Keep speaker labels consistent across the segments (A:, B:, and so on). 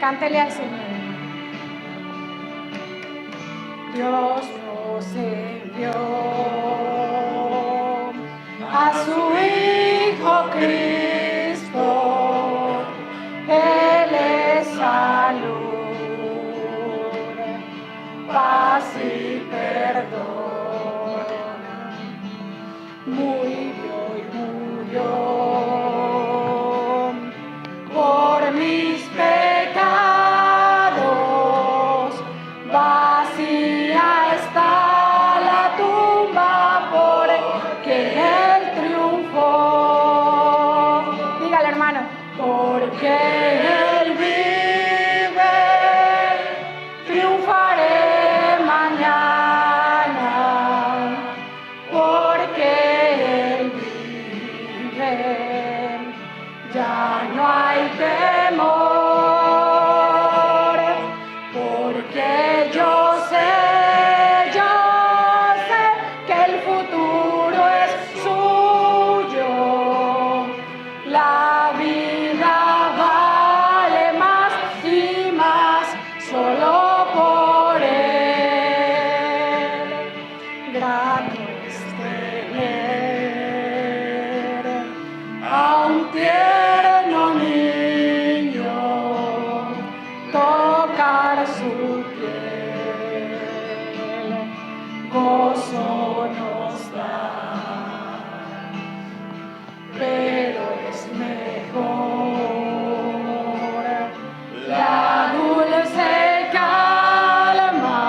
A: Cántele al Señor. Dios nos envió a su Hijo Cristo, Él es salud, paz y perdón. Murió y murió por mis pecados, vacía está la tumba porque Él triunfó. Dígale, hermano, porque Él vive, triunfaré mañana, porque Él vive, ya no hay temor, porque yo sé que el futuro es suyo. La vida vale más y más solo por Él. Grato es tener a un tierno niño, tocar su piel, gozo nos da, pero es mejor la dulce calma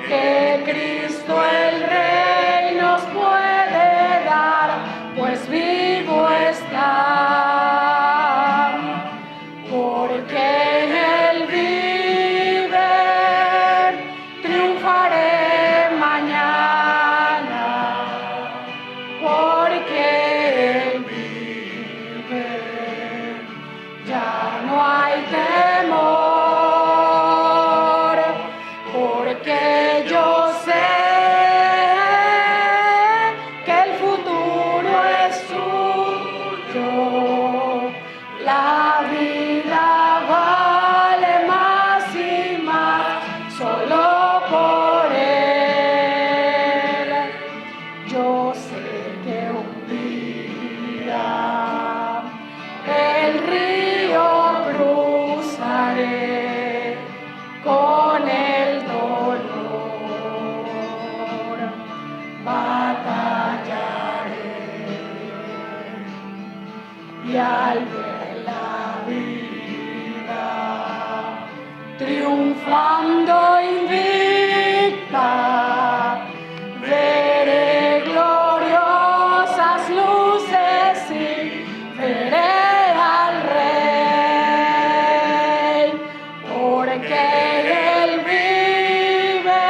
A: que Cristo el Rey nos puede dar, pues vivo está, porque Él vive, triunfaré mañana, porque Él vive, ya no hay temor, porque yo sé que el futuro es suyo. La vida vale más y más solo por Él. Yo sé que un día el río cruzaré con el dolor, batallaré y al ver la vida triunfando invicta, veré gloriosas luces y veré al Rey, porque Él vive,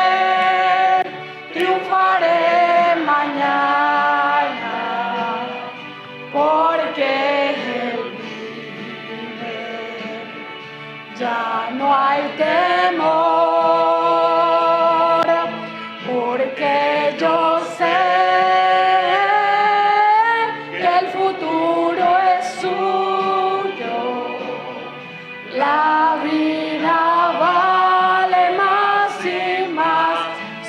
A: triunfaré mañana, porque Él vive, ya no hay temor, porque yo sé que el futuro es suyo. La vida vale más y más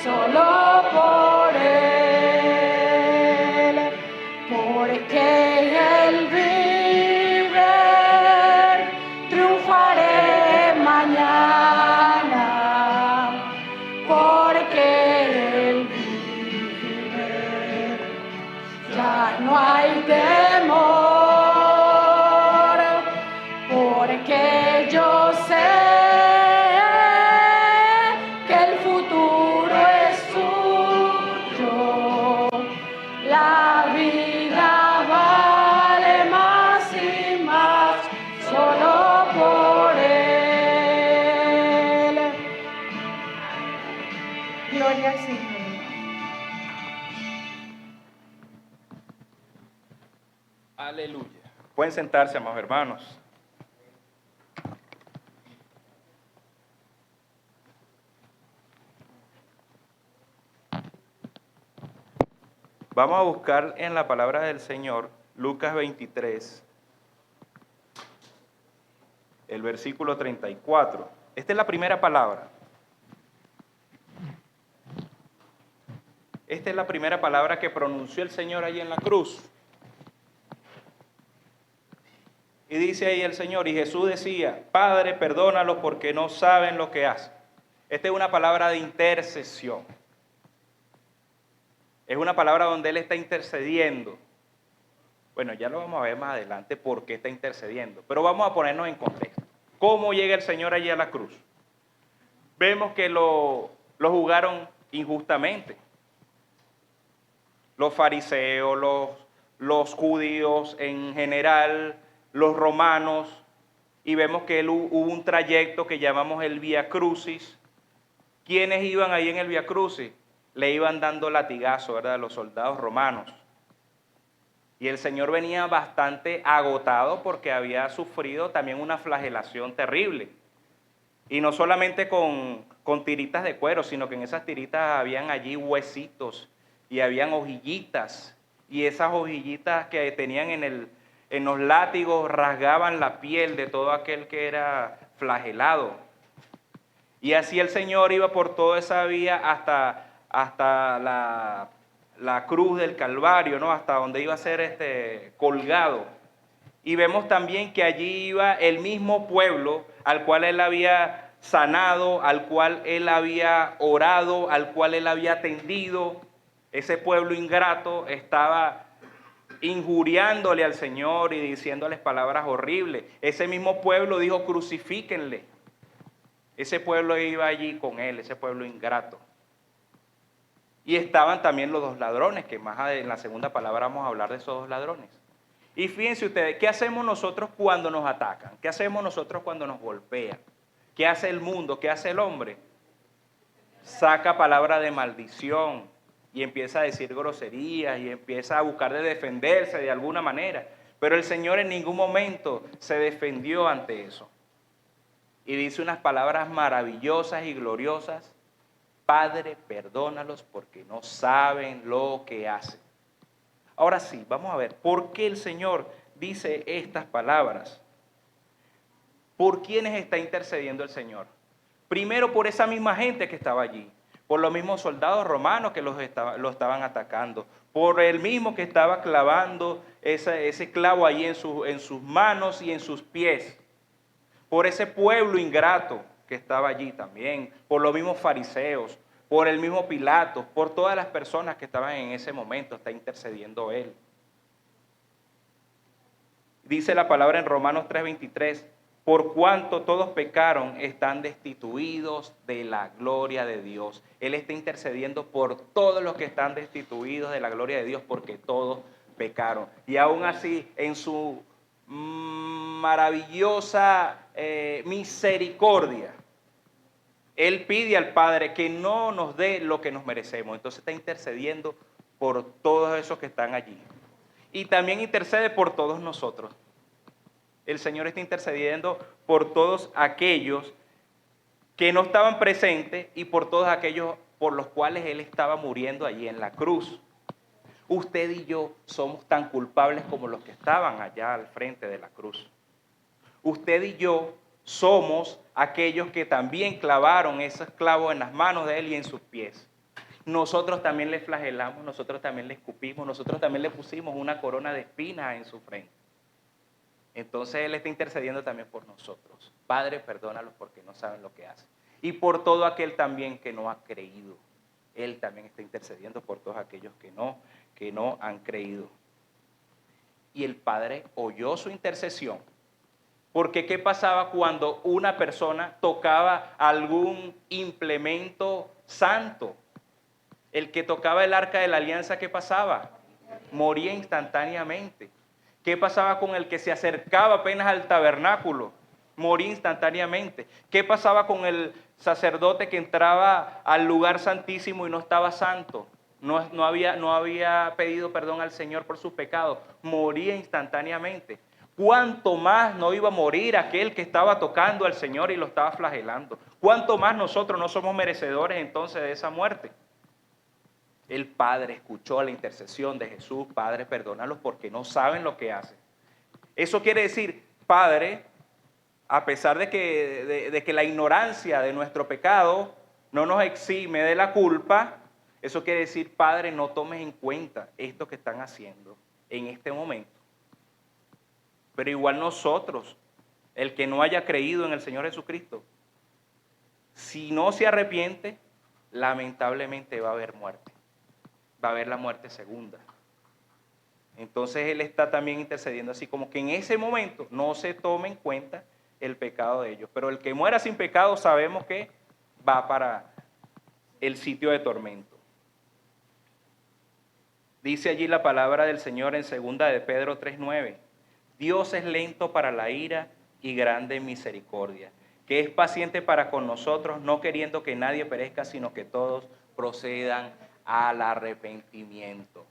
A: solo por Él, porque Él vive, triunfaré mañana, porque Él vive, ya no hay temor, porque yo sé que el futuro es suyo. La vida vale más y más solo por Él. Gloria al Señor.
B: Aleluya. Pueden sentarse, amados hermanos. Vamos a buscar en la palabra del Señor, Lucas 23. el versículo 34. Esta es la primera palabra. Esta es la primera palabra que pronunció el Señor allí en la cruz. Y dice ahí el Señor, y Jesús decía, Padre, perdónalos porque no saben lo que hacen. Esta es una palabra de intercesión. Es una palabra donde Él está intercediendo. Bueno, ya lo vamos a ver más adelante por qué está intercediendo. Pero vamos a ponernos en contexto. ¿Cómo llega el Señor allí a la cruz? Vemos que lo juzgaron injustamente. Los fariseos, los judíos en general, los romanos, y vemos que hubo un trayecto que llamamos el Vía Crucis. ¿Quiénes iban ahí en el Vía Crucis? Le iban dando latigazo, ¿verdad? Los soldados romanos. Y el Señor venía bastante agotado porque había sufrido también una flagelación terrible. Y no solamente con tiritas de cuero, sino que en esas tiritas habían allí huesitos y habían hojillitas. Y esas hojillitas que tenían en los látigos rasgaban la piel de todo aquel que era flagelado. Y así el Señor iba por toda esa vía hasta la cruz del Calvario, ¿no? Hasta donde iba a ser colgado. Y vemos también que allí iba el mismo pueblo al cual Él había sanado, al cual Él había orado, al cual Él había atendido. Ese pueblo ingrato estaba injuriándole al Señor y diciéndoles palabras horribles. Ese mismo pueblo dijo, crucifíquenle. Ese pueblo iba allí con Él, ese pueblo ingrato. Y estaban también los dos ladrones, que más en la segunda palabra vamos a hablar de esos dos ladrones. Y fíjense ustedes, ¿qué hacemos nosotros cuando nos atacan? ¿Qué hacemos nosotros cuando nos golpean? ¿Qué hace el mundo? ¿Qué hace el hombre? Saca palabra de maldición y empieza a decir groserías y empieza a buscar de defenderse de alguna manera. Pero el Señor en ningún momento se defendió ante eso. Y dice unas palabras maravillosas y gloriosas. Padre, perdónalos porque no saben lo que hacen. Ahora sí, vamos a ver, ¿por qué el Señor dice estas palabras? ¿Por quiénes está intercediendo el Señor? Primero por esa misma gente que estaba allí, por los mismos soldados romanos que lo estaban atacando, por el mismo que estaba clavando ese clavo allí en sus manos y en sus pies, por ese pueblo ingrato que estaba allí también, por los mismos fariseos, por el mismo Pilato, por todas las personas que estaban en ese momento, está intercediendo Él. Dice la palabra en Romanos 3:23, por cuanto todos pecaron, están destituidos de la gloria de Dios. Él está intercediendo por todos los que están destituidos de la gloria de Dios, porque todos pecaron. Y aún así, en su maravillosa misericordia, Él pide al Padre que no nos dé lo que nos merecemos. Entonces está intercediendo por todos esos que están allí. Y también intercede por todos nosotros. El Señor está intercediendo por todos aquellos que no estaban presentes y por todos aquellos por los cuales Él estaba muriendo allí en la cruz. Usted y yo somos tan culpables como los que estaban allá al frente de la cruz. Usted y yo somos aquellos que también clavaron esos clavos en las manos de Él y en sus pies. Nosotros también le flagelamos, nosotros también le escupimos, nosotros también le pusimos una corona de espinas en su frente. Entonces Él está intercediendo también por nosotros. Padre, perdónalos porque no saben lo que hacen. Y por todo aquel también que no ha creído. Él también está intercediendo por todos aquellos que no han creído. Y el Padre oyó su intercesión. Porque ¿qué pasaba cuando una persona tocaba algún implemento santo? El que tocaba el arca de la alianza, ¿qué pasaba? Moría instantáneamente. ¿Qué pasaba con el que se acercaba apenas al tabernáculo? Moría instantáneamente. ¿Qué pasaba con el sacerdote que entraba al lugar santísimo y no estaba santo? No había pedido perdón al Señor por sus pecados. Moría instantáneamente. ¿Cuánto más no iba a morir aquel que estaba tocando al Señor y lo estaba flagelando? ¿Cuánto más nosotros no somos merecedores entonces de esa muerte? El Padre escuchó la intercesión de Jesús. Padre, perdónalos porque no saben lo que hacen. Eso quiere decir, Padre, a pesar de que la ignorancia de nuestro pecado no nos exime de la culpa, eso quiere decir, Padre, no tomes en cuenta esto que están haciendo en este momento. Pero igual nosotros, el que no haya creído en el Señor Jesucristo, si no se arrepiente, lamentablemente va a haber muerte. Va a haber la muerte segunda. Entonces Él está también intercediendo así como que en ese momento no se tome en cuenta el pecado de ellos. Pero el que muera sin pecado sabemos que va para el sitio de tormento. Dice allí la palabra del Señor en 2 de Pedro 3:9. Dios es lento para la ira y grande en misericordia, que es paciente para con nosotros, no queriendo que nadie perezca, sino que todos procedan al arrepentimiento.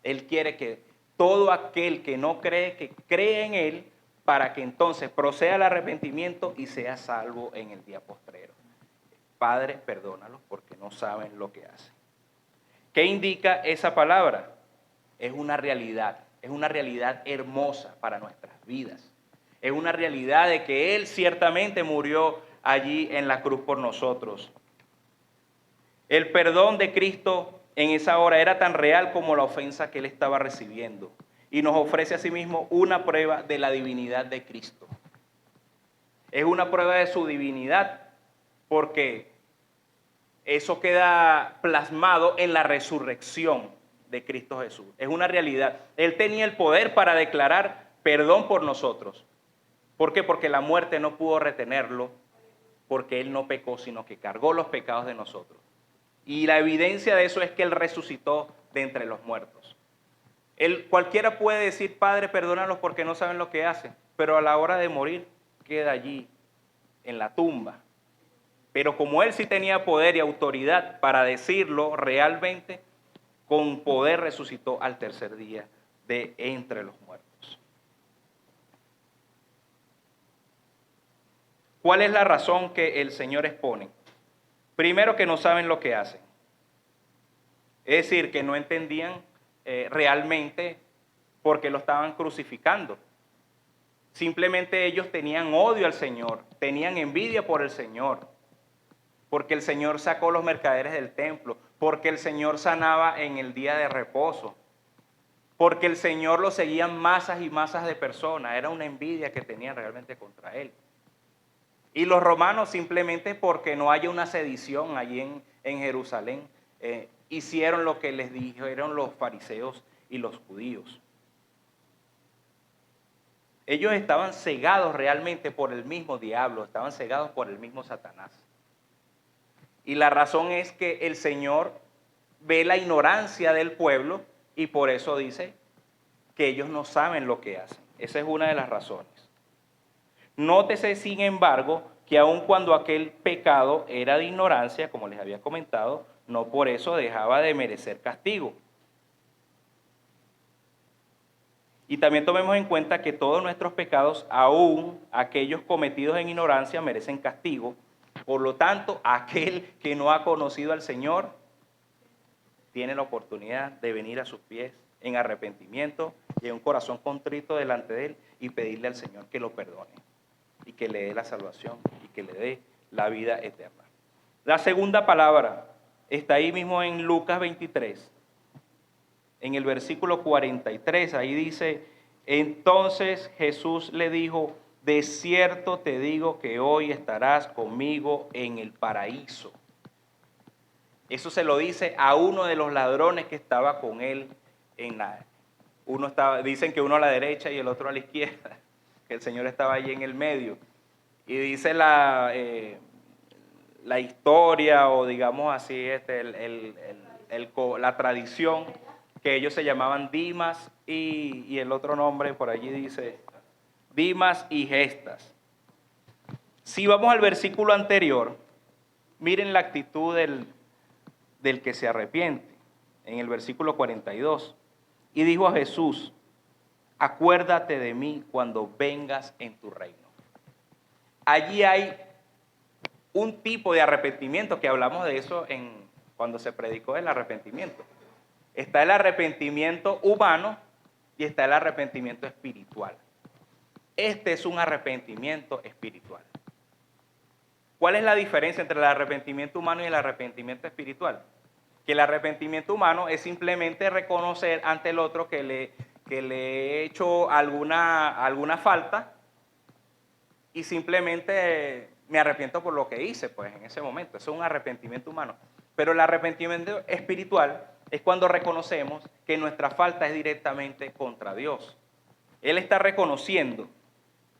B: Él quiere que todo aquel que no cree, que cree en Él, para que entonces proceda al arrepentimiento y sea salvo en el día postrero. Padre, perdónalos porque no saben lo que hacen. ¿Qué indica esa palabra? Es una realidad hermosa para nuestras vidas. Es una realidad de que Él ciertamente murió allí en la cruz por nosotros. El perdón de Cristo en esa hora era tan real como la ofensa que Él estaba recibiendo. Y nos ofrece asimismo una prueba de la divinidad de Cristo. Es una prueba de su divinidad porque eso queda plasmado en la resurrección de Cristo Jesús. Es una realidad. Él tenía el poder para declarar perdón por nosotros. ¿Por qué? Porque la muerte no pudo retenerlo, porque Él no pecó, sino que cargó los pecados de nosotros. Y la evidencia de eso es que Él resucitó de entre los muertos. Cualquiera puede decir, Padre, perdónalos porque no saben lo que hacen, pero a la hora de morir queda allí, en la tumba. Pero como Él sí tenía poder y autoridad para decirlo realmente, con poder resucitó al tercer día de entre los muertos. ¿Cuál es la razón que el Señor expone? Primero, que no saben lo que hacen. Es decir, que no entendían realmente por qué lo estaban crucificando. Simplemente ellos tenían odio al Señor, tenían envidia por el Señor, porque el Señor sacó los mercaderes del templo, porque el Señor sanaba en el día de reposo, porque el Señor lo seguían masas y masas de personas. Era una envidia que tenían realmente contra Él. Y los romanos, simplemente porque no haya una sedición allí en Jerusalén, hicieron lo que les dijeron los fariseos y los judíos. Ellos estaban cegados realmente por el mismo diablo, estaban cegados por el mismo Satanás. Y la razón es que el Señor ve la ignorancia del pueblo y por eso dice que ellos no saben lo que hacen. Esa es una de las razones. Nótese, sin embargo, que aun cuando aquel pecado era de ignorancia, como les había comentado, no por eso dejaba de merecer castigo. Y también tomemos en cuenta que todos nuestros pecados, aun aquellos cometidos en ignorancia, merecen castigo. Por lo tanto, aquel que no ha conocido al Señor tiene la oportunidad de venir a sus pies en arrepentimiento y en un corazón contrito delante de Él y pedirle al Señor que lo perdone y que le dé la salvación y que le dé la vida eterna. La segunda palabra está ahí mismo en Lucas 23, en el versículo 43, ahí dice, entonces Jesús le dijo, de cierto te digo que hoy estarás conmigo en el paraíso. Eso se lo dice a uno de los ladrones que estaba con él dicen que uno a la derecha y el otro a la izquierda, que el Señor estaba allí en el medio. Y dice la historia, o digamos así, la tradición, que ellos se llamaban Dimas y el otro nombre por allí dice Dimas y Gestas. Si vamos al versículo anterior, miren la actitud del que se arrepiente, en el versículo 42. Y dijo a Jesús, acuérdate de mí cuando vengas en tu reino. Allí hay un tipo de arrepentimiento, que hablamos de eso cuando se predicó el arrepentimiento. Está el arrepentimiento humano y está el arrepentimiento espiritual. Este es un arrepentimiento espiritual. ¿Cuál es la diferencia entre el arrepentimiento humano y el arrepentimiento espiritual? Que el arrepentimiento humano es simplemente reconocer ante el otro que le he hecho alguna falta y simplemente me arrepiento por lo que hice, pues en ese momento. Eso es un arrepentimiento humano. Pero el arrepentimiento espiritual es cuando reconocemos que nuestra falta es directamente contra Dios. Él está reconociendo,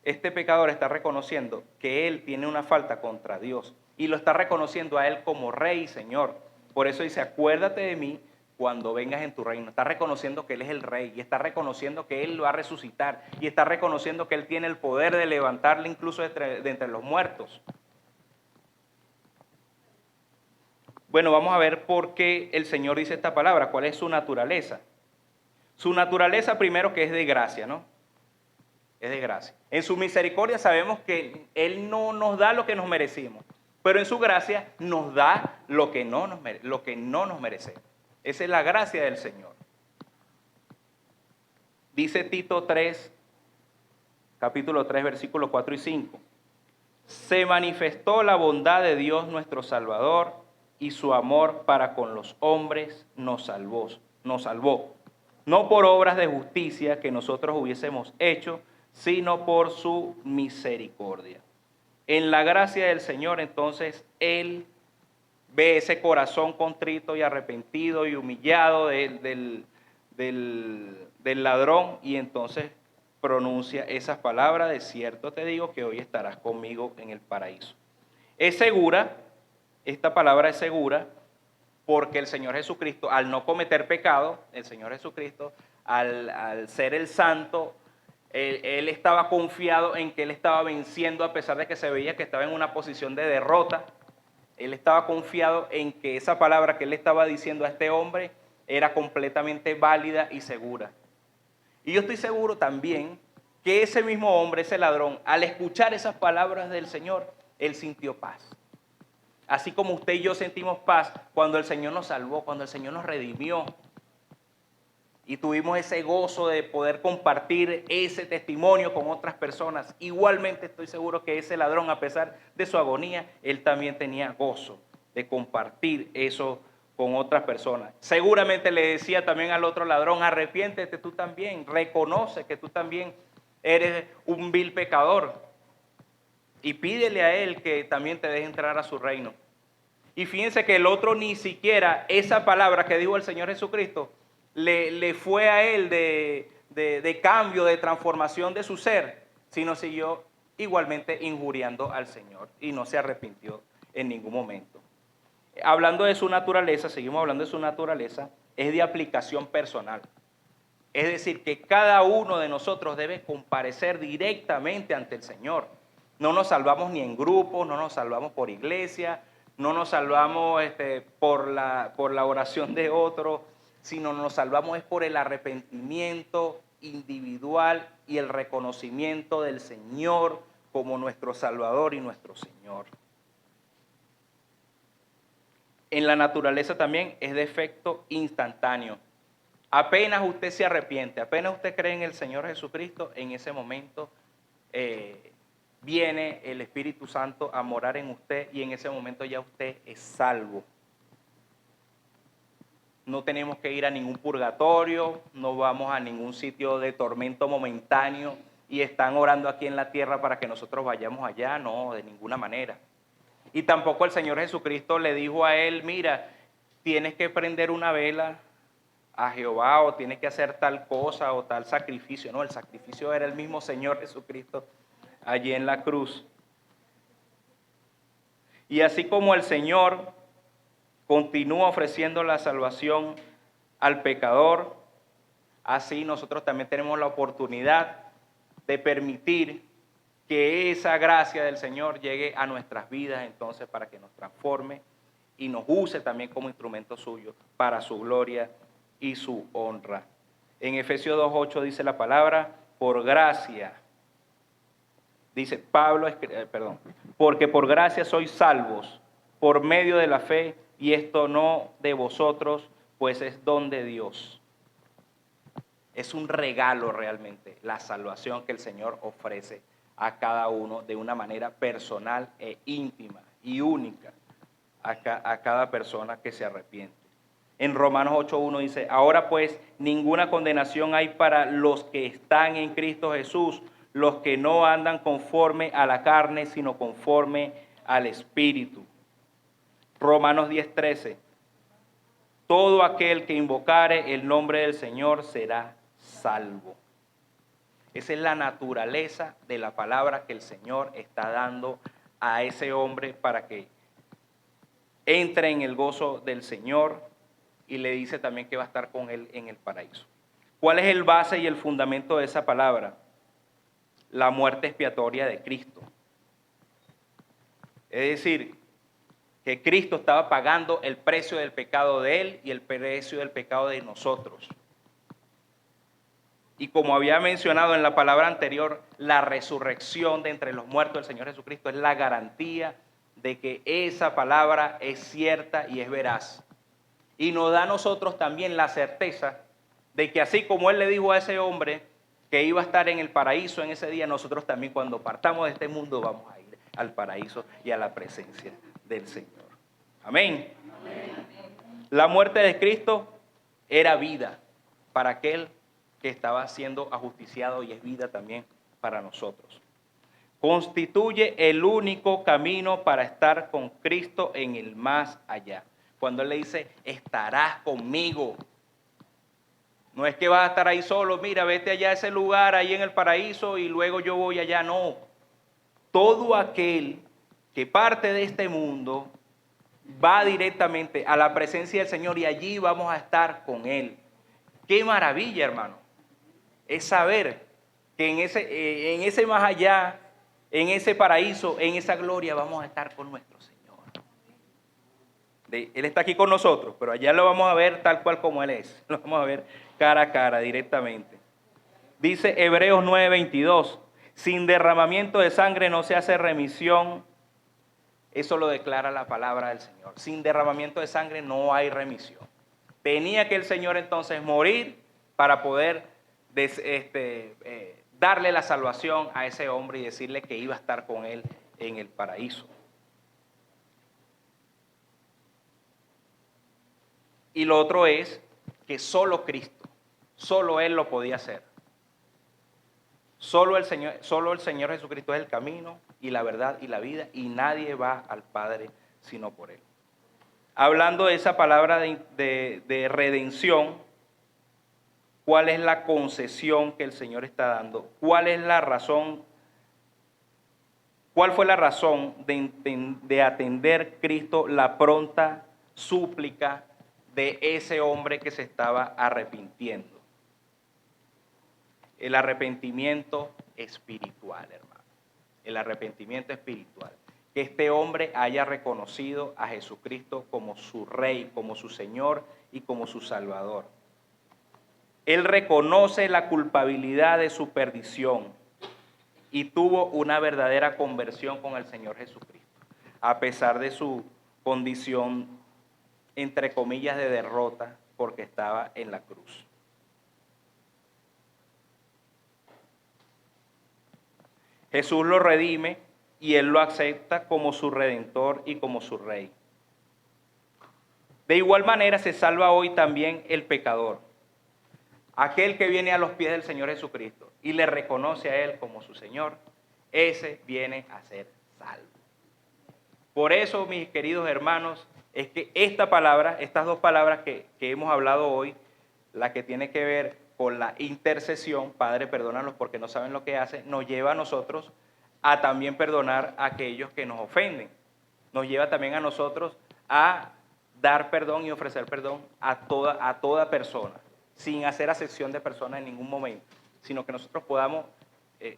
B: este pecador está reconociendo que él tiene una falta contra Dios y lo está reconociendo a él como Rey y Señor. Por eso dice, acuérdate de mí cuando vengas en tu reino. Está reconociendo que Él es el Rey y está reconociendo que Él lo va a resucitar y está reconociendo que Él tiene el poder de levantarle incluso de entre los muertos. Bueno, vamos a ver por qué el Señor dice esta palabra, cuál es su naturaleza. Su naturaleza primero que es de gracia, ¿no? Es de gracia. En su misericordia sabemos que Él no nos da lo que nos merecimos, pero en su gracia nos da lo que no nos merecemos. Esa es la gracia del Señor. Dice Tito 3, capítulo 3, versículos 4 y 5. Se manifestó la bondad de Dios nuestro Salvador y su amor para con los hombres nos salvó. No por obras de justicia que nosotros hubiésemos hecho, sino por su misericordia. En la gracia del Señor, entonces, Él ve ese corazón contrito y arrepentido y humillado del ladrón y entonces pronuncia esas palabras: de cierto te digo que hoy estarás conmigo en el paraíso. Es segura, esta palabra es segura porque el Señor Jesucristo, al no cometer pecado, el Señor Jesucristo, al ser el santo, él estaba confiado en que Él estaba venciendo a pesar de que se veía que estaba en una posición de derrota. Él estaba confiado en que esa palabra que Él estaba diciendo a este hombre era completamente válida y segura. Y yo estoy seguro también que ese mismo hombre, ese ladrón, al escuchar esas palabras del Señor, él sintió paz. Así como usted y yo sentimos paz cuando el Señor nos salvó, cuando el Señor nos redimió. Y tuvimos ese gozo de poder compartir ese testimonio con otras personas. Igualmente estoy seguro que ese ladrón, a pesar de su agonía, él también tenía gozo de compartir eso con otras personas. Seguramente le decía también al otro ladrón: arrepiéntete tú también, reconoce que tú también eres un vil pecador y pídele a Él que también te deje entrar a su reino. Y fíjense que el otro ni siquiera esa palabra que dijo el Señor Jesucristo le fue a él de cambio, de transformación de su ser, sino siguió igualmente injuriando al Señor y no se arrepintió en ningún momento. Hablando de su naturaleza, seguimos hablando de su naturaleza, es de aplicación personal. Es decir, que cada uno de nosotros debe comparecer directamente ante el Señor. No nos salvamos ni en grupo, no nos salvamos por iglesia, no nos salvamos por la oración de otro, sino nos salvamos es por el arrepentimiento individual y el reconocimiento del Señor como nuestro Salvador y nuestro Señor. En la naturaleza también es de efecto instantáneo. Apenas usted se arrepiente, apenas usted cree en el Señor Jesucristo, en ese momento viene el Espíritu Santo a morar en usted y en ese momento ya usted es salvo. No tenemos que ir a ningún purgatorio, no vamos a ningún sitio de tormento momentáneo y están orando aquí en la tierra para que nosotros vayamos allá. No, de ninguna manera. Y tampoco el Señor Jesucristo le dijo a él: mira, tienes que prender una vela a Jehová o tienes que hacer tal cosa o tal sacrificio. No, el sacrificio era el mismo Señor Jesucristo allí en la cruz. Y así como el Señor continúa ofreciendo la salvación al pecador, así nosotros también tenemos la oportunidad de permitir que esa gracia del Señor llegue a nuestras vidas entonces para que nos transforme y nos use también como instrumento suyo para su gloria y su honra. En Efesios 2:8 dice la palabra: por gracia, dice Pablo, porque por gracia sois salvos por medio de la fe, y esto no de vosotros, pues es don de Dios. Es un regalo realmente la salvación que el Señor ofrece a cada uno de una manera personal e íntima y única a cada persona que se arrepiente. En Romanos 8:1 dice, ahora pues ninguna condenación hay para los que están en Cristo Jesús, los que no andan conforme a la carne, sino conforme al Espíritu. Romanos 10:13, todo aquel que invocare el nombre del Señor será salvo. Esa es la naturaleza de la palabra que el Señor está dando a ese hombre para que entre en el gozo del Señor, y le dice también que va a estar con él en el paraíso. ¿Cuál es el base y el fundamento de esa palabra? La muerte expiatoria de Cristo. Es decir, que Cristo estaba pagando el precio del pecado de él y el precio del pecado de nosotros. Y como había mencionado en la palabra anterior, la resurrección de entre los muertos del Señor Jesucristo es la garantía de que esa palabra es cierta y es veraz. Y nos da a nosotros también la certeza de que así como Él le dijo a ese hombre que iba a estar en el paraíso en ese día, nosotros también cuando partamos de este mundo vamos a ir al paraíso y a la presencia del Señor. Amén. Amén. La muerte de Cristo era vida para aquel que estaba siendo ajusticiado y es vida también para nosotros. Constituye el único camino para estar con Cristo en el más allá. Cuando Él le dice, estarás conmigo. No es que vas a estar ahí solo, mira, vete allá a ese lugar, ahí en el paraíso, y luego yo voy allá. No. Todo aquel que parte de este mundo va directamente a la presencia del Señor y allí vamos a estar con Él. ¡Qué maravilla, hermano! Es saber que en ese más allá, en ese paraíso, en esa gloria, vamos a estar con nuestro Señor. Él está aquí con nosotros, pero allá lo vamos a ver tal cual como Él es. Lo vamos a ver cara a cara, directamente. Dice Hebreos 9:22, sin derramamiento de sangre no se hace remisión. Eso lo declara la palabra del Señor. Sin derramamiento de sangre no hay remisión. Tenía que el Señor entonces morir para poder darle la salvación a ese hombre y decirle que iba a estar con Él en el paraíso. Y lo otro es que solo Cristo, solo Él lo podía hacer. Solo el Señor Jesucristo es el camino y la verdad y la vida, y nadie va al Padre sino por Él. Hablando de esa palabra de redención, ¿cuál es la concesión que el Señor está dando? ¿Cuál es la razón? ¿Cuál fue la razón de atender Cristo la pronta súplica de ese hombre que se estaba arrepintiendo? El arrepentimiento espiritual, hermano. El arrepentimiento espiritual. Que este hombre haya reconocido a Jesucristo como su Rey, como su Señor y como su Salvador. Él reconoce la culpabilidad de su perdición y tuvo una verdadera conversión con el Señor Jesucristo, a pesar de su condición, entre comillas, de derrota, porque estaba en la cruz. Jesús lo redime y Él lo acepta como su Redentor y como su Rey. De igual manera se salva hoy también el pecador, aquel que viene a los pies del Señor Jesucristo y le reconoce a Él como su Señor, ese viene a ser salvo. Por eso, mis queridos hermanos, es que esta palabra, estas dos palabras que hemos hablado hoy, la que tiene que ver con la intercesión, Padre, perdónalos porque no saben lo que hacen, nos lleva a nosotros a también perdonar a aquellos que nos ofenden. Nos lleva también a nosotros a dar perdón y ofrecer perdón a toda persona, sin hacer acepción de persona en ningún momento, sino que nosotros podamos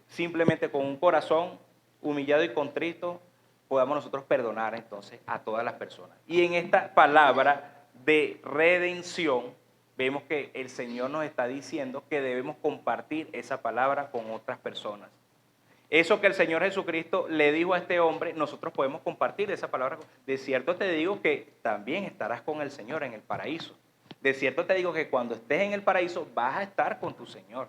B: simplemente con un corazón humillado y contrito, podamos nosotros perdonar entonces a todas las personas. Y en esta palabra de redención, vemos que el Señor nos está diciendo que debemos compartir esa palabra con otras personas. Eso que el Señor Jesucristo le dijo a este hombre, nosotros podemos compartir esa palabra. De cierto te digo que también estarás con el Señor en el paraíso. De cierto te digo que cuando estés en el paraíso vas a estar con tu Señor.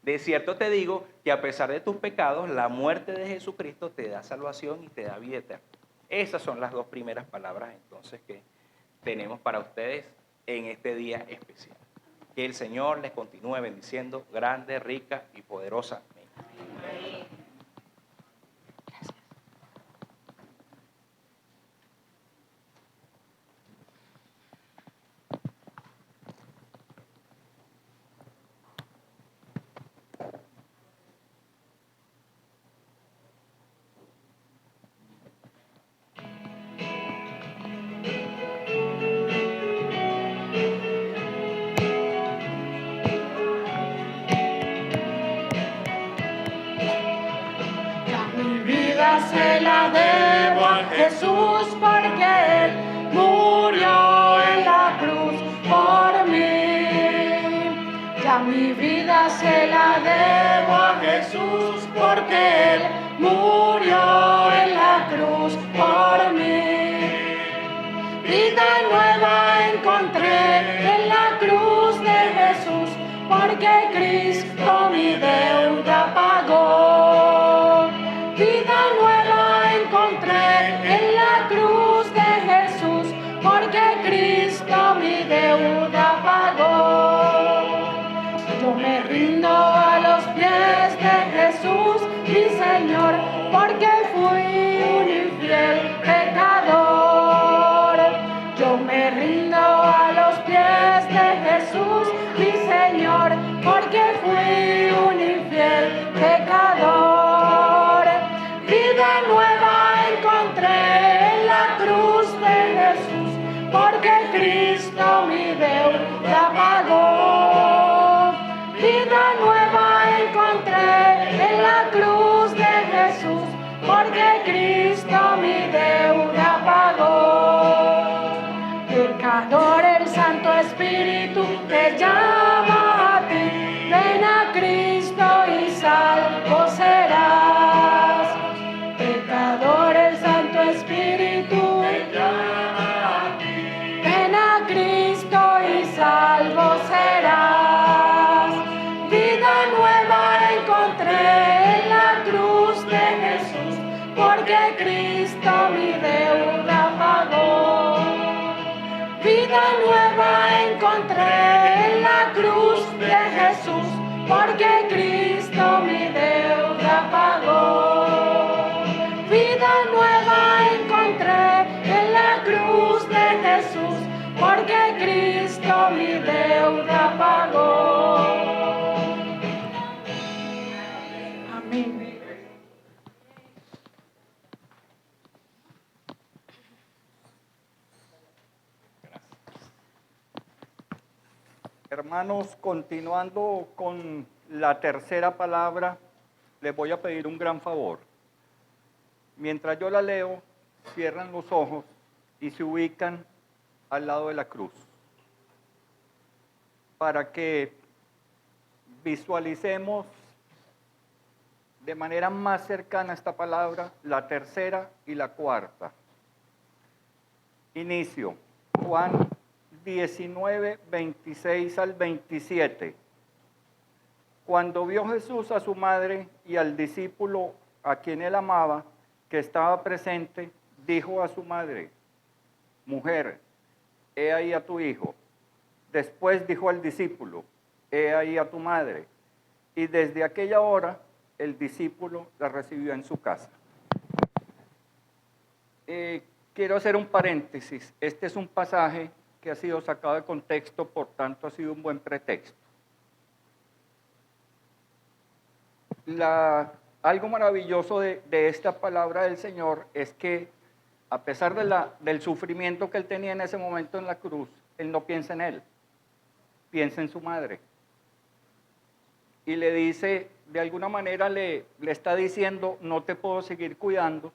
B: De cierto te digo que a pesar de tus pecados, la muerte de Jesucristo te da salvación y te da vida eterna. Esas son las dos primeras palabras entonces que tenemos para ustedes en este día especial. Que el Señor les continúe bendiciendo grande, rica y poderosamente.
A: Mi vida se la debo a Jesús porque Él murió en la cruz por mí. Ya mi vida se la debo a Jesús porque Él murió en la cruz por mí. Vida nueva encontré en la cruz de Jesús porque Cristo mi deuda pagó. Vida nueva encontré en la cruz de Jesús porque Cristo mi deuda pagó. Yo me rindo a los pies de Jesús, mi Señor, porque fui un infiel pecador. Yo me rindo a los pies de Jesús, mi Señor, porque fui un infiel pecador. Vida nueva encontré en la cruz de Jesús, porque Cristo mi deuda pagó. Vida nueva encontré en la cruz de Jesús, porque Cristo mi deuda pagó. Pecador, el Santo Espíritu te llama a ti, ven a Cristo y salvo serás. Pecador, el Santo Espíritu te llama a ti, ven a Cristo y salvo serás. Vida nueva encontré en la cruz de Jesús, porque Cristo mi deuda pagó. Vida nueva encontré en la cruz de Jesús, porque Cristo mi deuda pagó. Vida nueva encontré en la cruz de Jesús, porque Cristo mi deuda pagó. Amén.
C: Hermanos, continuando con la tercera palabra, les voy a pedir un gran favor. Mientras yo la leo, cierran los ojos y se ubican al lado de la cruz, para que visualicemos de manera más cercana esta palabra, la tercera y la cuarta. Inicio. Juan 19, 26 al 27. Cuando vio Jesús a su madre y al discípulo a quien él amaba, que estaba presente, dijo a su madre: Mujer, he ahí a tu hijo. Después dijo al discípulo: He ahí a tu madre. Y desde aquella hora el discípulo la recibió en su casa. Quiero hacer un paréntesis. Este es un pasaje que ha sido sacado de contexto, por tanto ha sido un buen pretexto. Algo maravilloso de esta palabra del Señor es que, a pesar del sufrimiento que él tenía en ese momento en la cruz, él no piensa en él, piensa en su madre. Y le dice, de alguna manera le está diciendo: no te puedo seguir cuidando,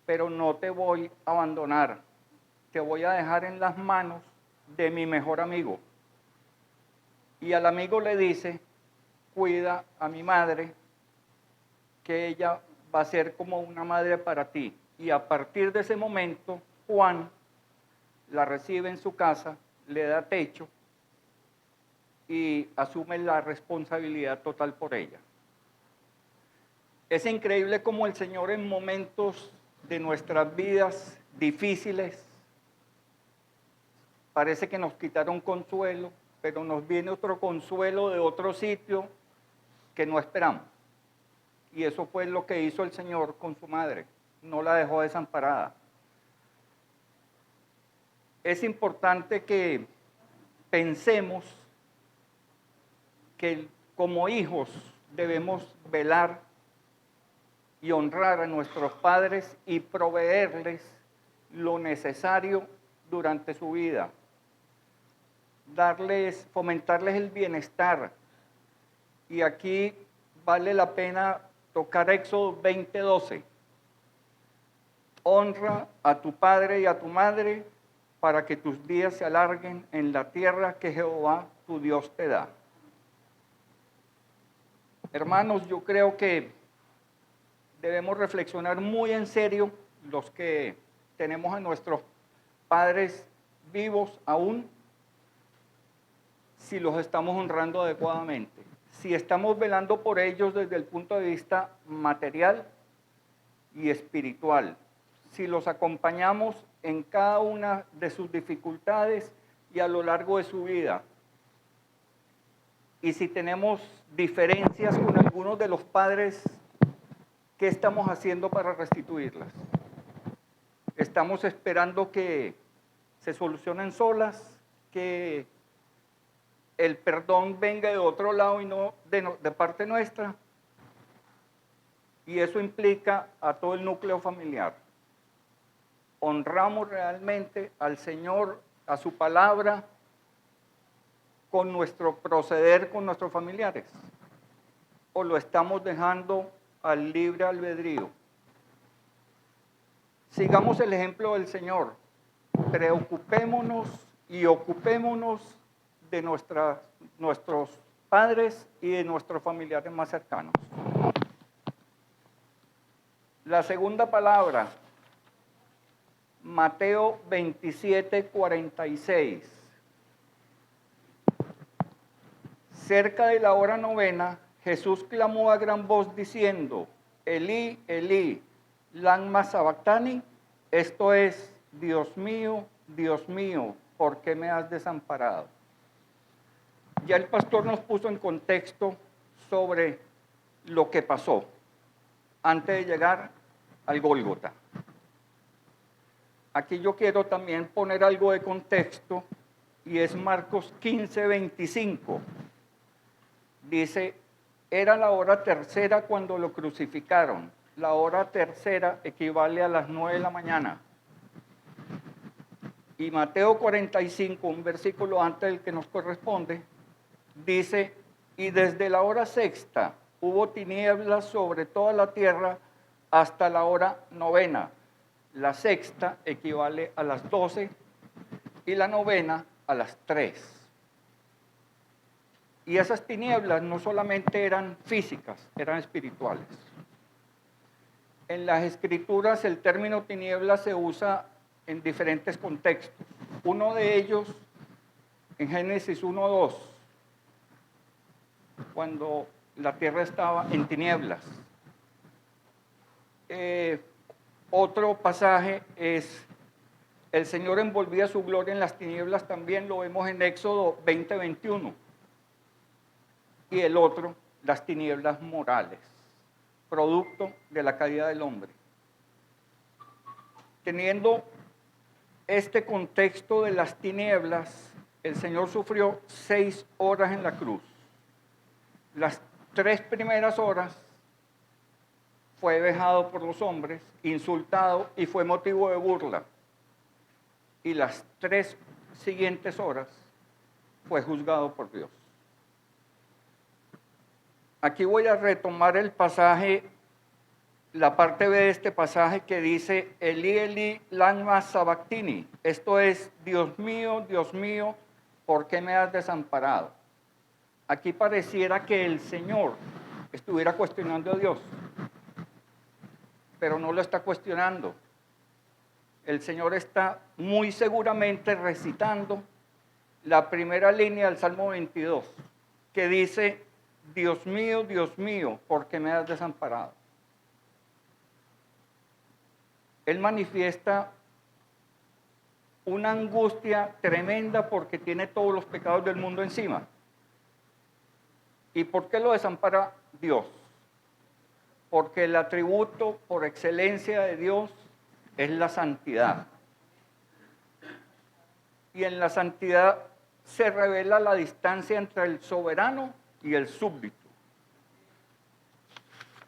C: pero no te voy a abandonar. Te voy a dejar en las manos de mi mejor amigo. Y al amigo le dice: cuida a mi madre, que ella va a ser como una madre para ti. Y a partir de ese momento, Juan la recibe en su casa le da techo y asume la responsabilidad total por ella. Es increíble cómo el Señor en momentos de nuestras vidas difíciles parece que nos quitaron consuelo, pero nos viene otro consuelo de otro sitio que no esperamos. Y eso fue lo que hizo el Señor con su madre. No la dejó desamparada. Es importante que pensemos que como hijos debemos velar y honrar a nuestros padres y proveerles lo necesario durante su vida. Fomentarles el bienestar. Y aquí vale la pena tocar Éxodo 20:12. Honra a tu padre y a tu madre para que tus días se alarguen en la tierra que Jehová tu Dios te da. Hermanos, yo creo que debemos reflexionar muy en serio los que tenemos a nuestros padres vivos aún, si los estamos honrando adecuadamente, si estamos velando por ellos desde el punto de vista material y espiritual, si los acompañamos en cada una de sus dificultades y a lo largo de su vida, y si tenemos diferencias con algunos de los padres, ¿qué estamos haciendo para restituirlas? ¿Estamos esperando que se solucionen solas, que el perdón venga de otro lado y no de parte nuestra? Y eso implica a todo el núcleo familiar. ¿Honramos realmente al Señor, a su palabra, con nuestro proceder con nuestros familiares? ¿O lo estamos dejando al libre albedrío? Sigamos el ejemplo del Señor. Preocupémonos y ocupémonos de nuestros padres y de nuestros familiares más cercanos. La segunda palabra, Mateo 27:46. Cerca de la hora novena, Jesús clamó a gran voz diciendo, Elí, Elí, lama sabactani, esto es, Dios mío, ¿por qué me has desamparado? Ya el pastor nos puso en contexto sobre lo que pasó antes de llegar al Gólgota. Aquí yo quiero también poner algo de contexto y es Marcos 15:25. Dice, era la hora tercera cuando lo crucificaron. La hora tercera equivale a las 9 de la mañana. Y Mateo 45, un versículo antes del que nos corresponde, dice, y desde la hora sexta hubo tinieblas sobre toda la tierra hasta la hora novena. La sexta equivale a las 12 y la novena a las 3. Y esas tinieblas no solamente eran físicas, eran espirituales. En las escrituras el término tinieblas se usa en diferentes contextos. Uno de ellos en Génesis 1:2, cuando la tierra estaba en tinieblas. Otro pasaje es, el Señor envolvía su gloria en las tinieblas, también lo vemos en Éxodo 20:21. Y el otro, las tinieblas morales, producto de la caída del hombre. Teniendo este contexto de las tinieblas, el Señor sufrió 6 horas en la cruz. Las 3 primeras horas fue vejado por los hombres, insultado y fue motivo de burla. Y las 3 siguientes horas fue juzgado por Dios. Aquí voy a retomar el pasaje, la parte B de este pasaje que dice, Elí, Elí, lama sabactini. Esto es, Dios mío, ¿por qué me has desamparado? Aquí pareciera que el Señor estuviera cuestionando a Dios, pero no lo está cuestionando. El Señor está muy seguramente recitando la primera línea del Salmo 22, que dice, Dios mío, ¿por qué me has desamparado? Él manifiesta una angustia tremenda porque tiene todos los pecados del mundo encima. ¿Y por qué lo desampara Dios? Porque el atributo por excelencia de Dios es la santidad. Y en la santidad se revela la distancia entre el soberano y el súbdito.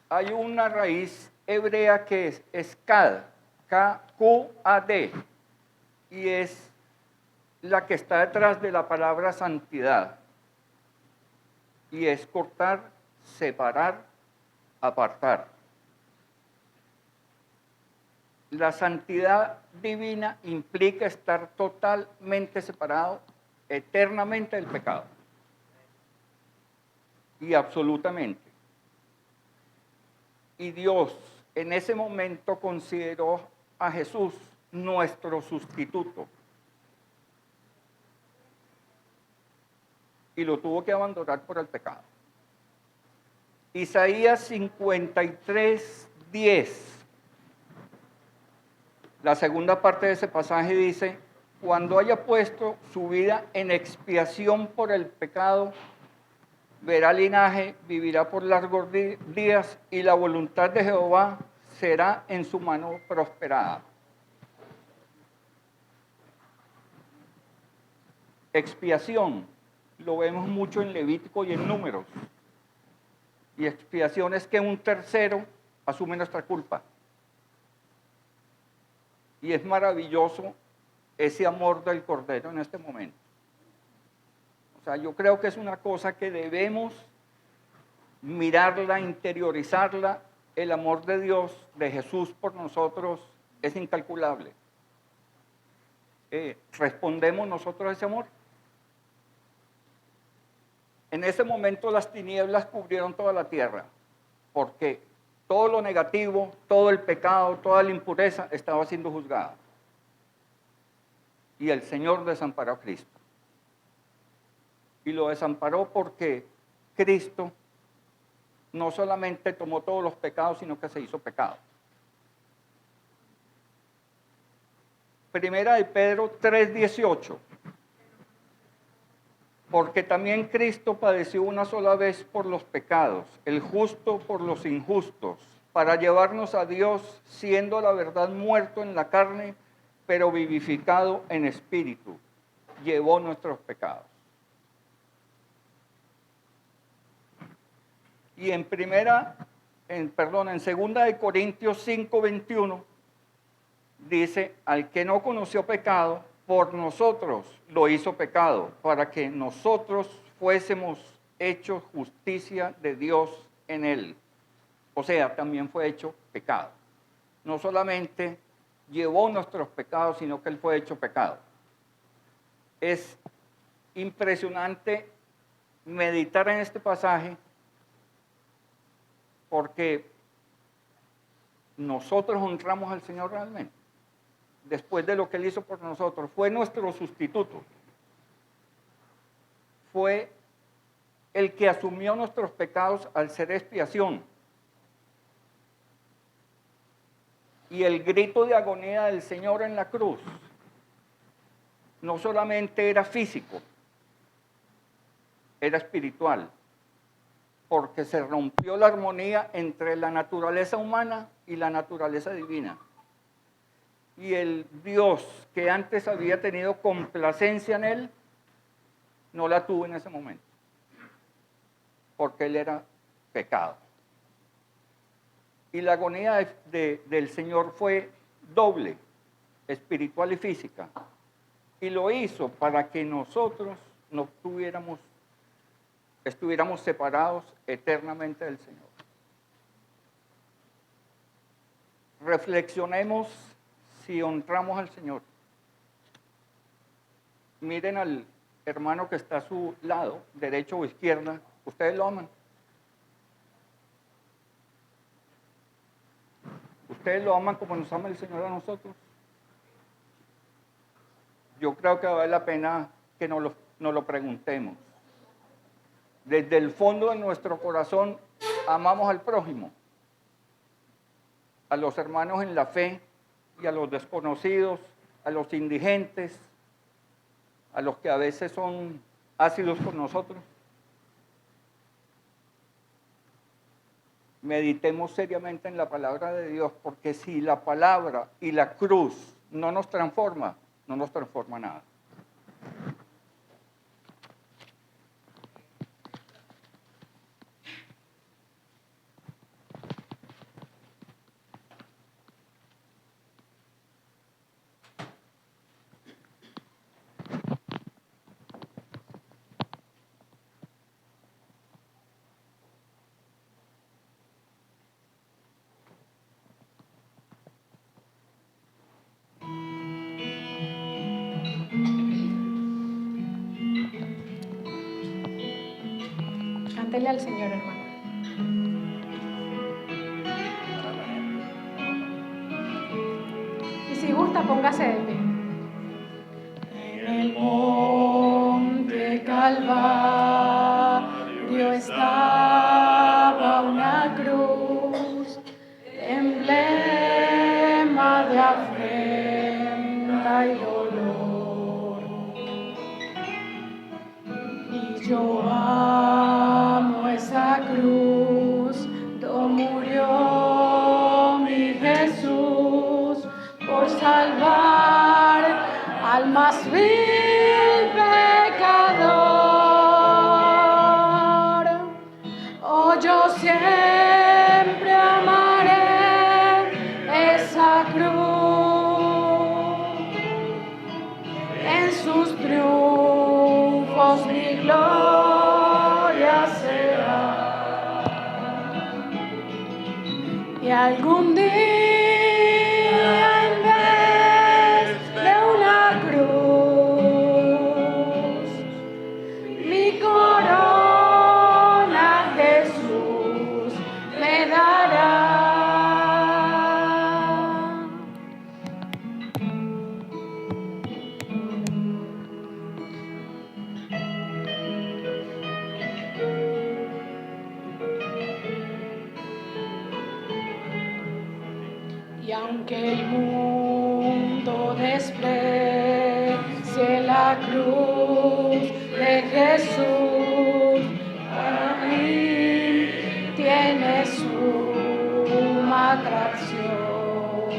C: Hay una raíz hebrea que es kad, K-Q-A-D, y es la que está detrás de la palabra santidad. Y es cortar, separar, apartar. La santidad divina implica estar totalmente separado eternamente del pecado. Y absolutamente. Y Dios en ese momento consideró a Jesús nuestro sustituto. Y lo tuvo que abandonar por el pecado. Isaías 53, 10. La segunda parte de ese pasaje dice, cuando haya puesto su vida en expiación por el pecado, verá linaje, vivirá por largos días y la voluntad de Jehová será en su mano prosperada. Expiación, lo vemos mucho en Levítico y en Números. Y expiación es que un tercero asume nuestra culpa. Y es maravilloso ese amor del Cordero en este momento. O sea, yo creo que es una cosa que debemos mirarla, interiorizarla. El amor de Dios, de Jesús por nosotros, es incalculable. ¿Respondemos nosotros a ese amor? En ese momento las tinieblas cubrieron toda la tierra, porque todo lo negativo, todo el pecado, toda la impureza estaba siendo juzgada. Y el Señor desamparó a Cristo. Y lo desamparó porque Cristo no solamente tomó todos los pecados, sino que se hizo pecado. Primera de Pedro 3:18. Porque también Cristo padeció una sola vez por los pecados, el justo por los injustos, para llevarnos a Dios, siendo la verdad muerto en la carne, pero vivificado en espíritu. Llevó nuestros pecados. Y en segunda de Corintios 5:21, dice, al que no conoció pecado, por nosotros lo hizo pecado, para que nosotros fuésemos hechos justicia de Dios en él. O sea, también fue hecho pecado. No solamente llevó nuestros pecados, sino que él fue hecho pecado. Es impresionante meditar en este pasaje porque nosotros honramos al Señor realmente. Después de lo que Él hizo por nosotros, fue nuestro sustituto. Fue el que asumió nuestros pecados al ser expiación. Y el grito de agonía del Señor en la cruz no solamente era físico, era espiritual, porque se rompió la armonía entre la naturaleza humana y la naturaleza divina. Y el Dios que antes había tenido complacencia en él, no la tuvo en ese momento, porque él era pecado. Y la agonía del Señor fue doble, espiritual y física. Y lo hizo para que nosotros no estuviéramos separados eternamente del Señor. Reflexionemos si honramos al Señor. Miren al hermano que está a su lado, derecho o izquierda. ¿Ustedes lo aman? ¿Ustedes lo aman como nos ama el Señor a nosotros? Yo creo que vale la pena que nos lo nos lo preguntemos. Desde el fondo de nuestro corazón, amamos al prójimo, a los hermanos en la fe y a los desconocidos, a los indigentes, a los que a veces son ácidos con nosotros. Meditemos seriamente en la palabra de Dios, porque si la palabra y la cruz no nos transforma, no nos transforma nada.
A: Cántele al Señor, hermano. Y si gusta, póngase de pie. En el monte Calvario estaba una cruz, emblema de afrenta y dolor. Y yo amo esa cruz, donde murió mi Jesús por salvar al más vil pecador. Oh, yo siempre amaré esa cruz, en sus triunfos mi gloria será. Y algún día, en vez de una cruz, mi corona Jesús me dará. Y aunque el mundo desprecie la cruz de Jesús, para mí tiene suma atracción,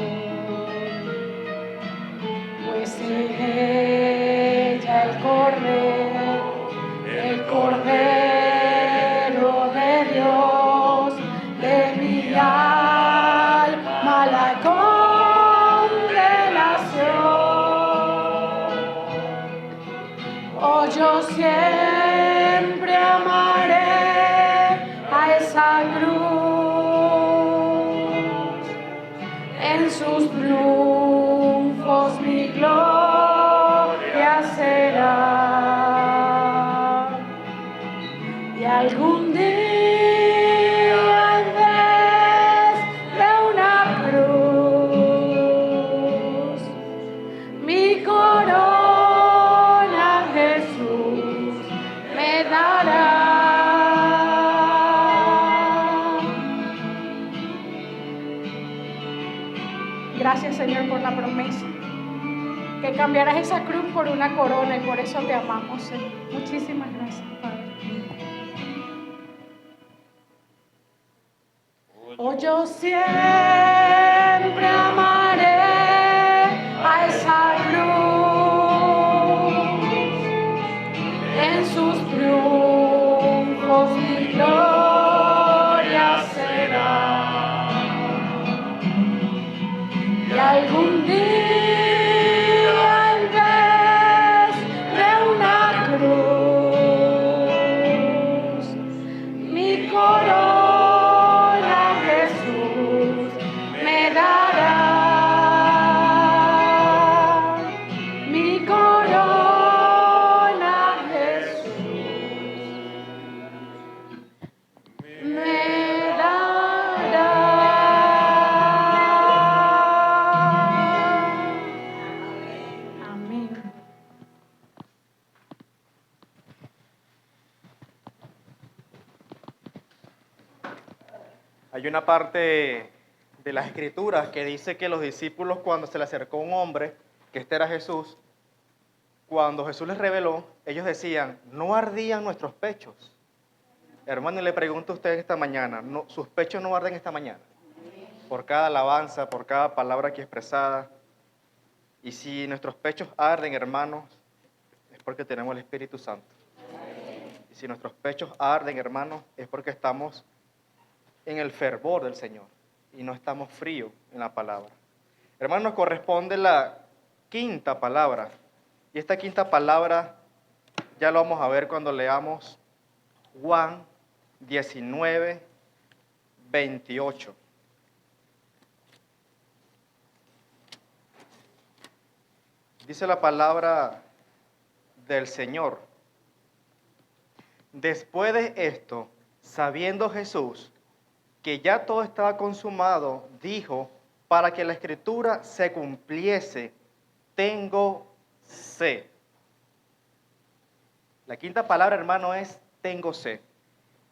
A: pues en ella el Cordero de Dios, de mi alma la condenación. Oh, yo siempre amaré a esa cruz, en sus triunfos mi gloria será. Y algún día, en vez de una cruz, mi corona Jesús me dará. Gracias, Señor, por la promesa que cambiarás esa cruz por una corona, y por eso te amamos, Señor. Muchísimas gracias, Padre. Oh, yo siempre amaré a esa cruz, en sus triunfos mi gloria será. Y algún día, en vez de una cruz, mi corona Jesús me dará. Mi corona Jesús me dará.
D: Hay una parte de las Escrituras que dice que los discípulos, cuando se le acercó un hombre, que este era Jesús, cuando Jesús les reveló, ellos decían, ¿no ardían nuestros pechos? Hermano, y le pregunto a ustedes esta mañana, ¿sus pechos no arden esta mañana? Por cada alabanza, por cada palabra aquí expresada. Y si nuestros pechos arden, hermanos, es porque tenemos el Espíritu Santo. Y si nuestros pechos arden, hermanos, es porque estamos en el fervor del Señor y no estamos fríos en la palabra. Hermanos, nos corresponde la quinta palabra. Y esta quinta palabra ya lo vamos a ver cuando leamos Juan 19, 28. Dice la palabra del Señor. Después de esto, sabiendo Jesús que ya todo estaba consumado, dijo, para que la Escritura se cumpliese, tengo sed. La quinta palabra, hermano, es tengo sed.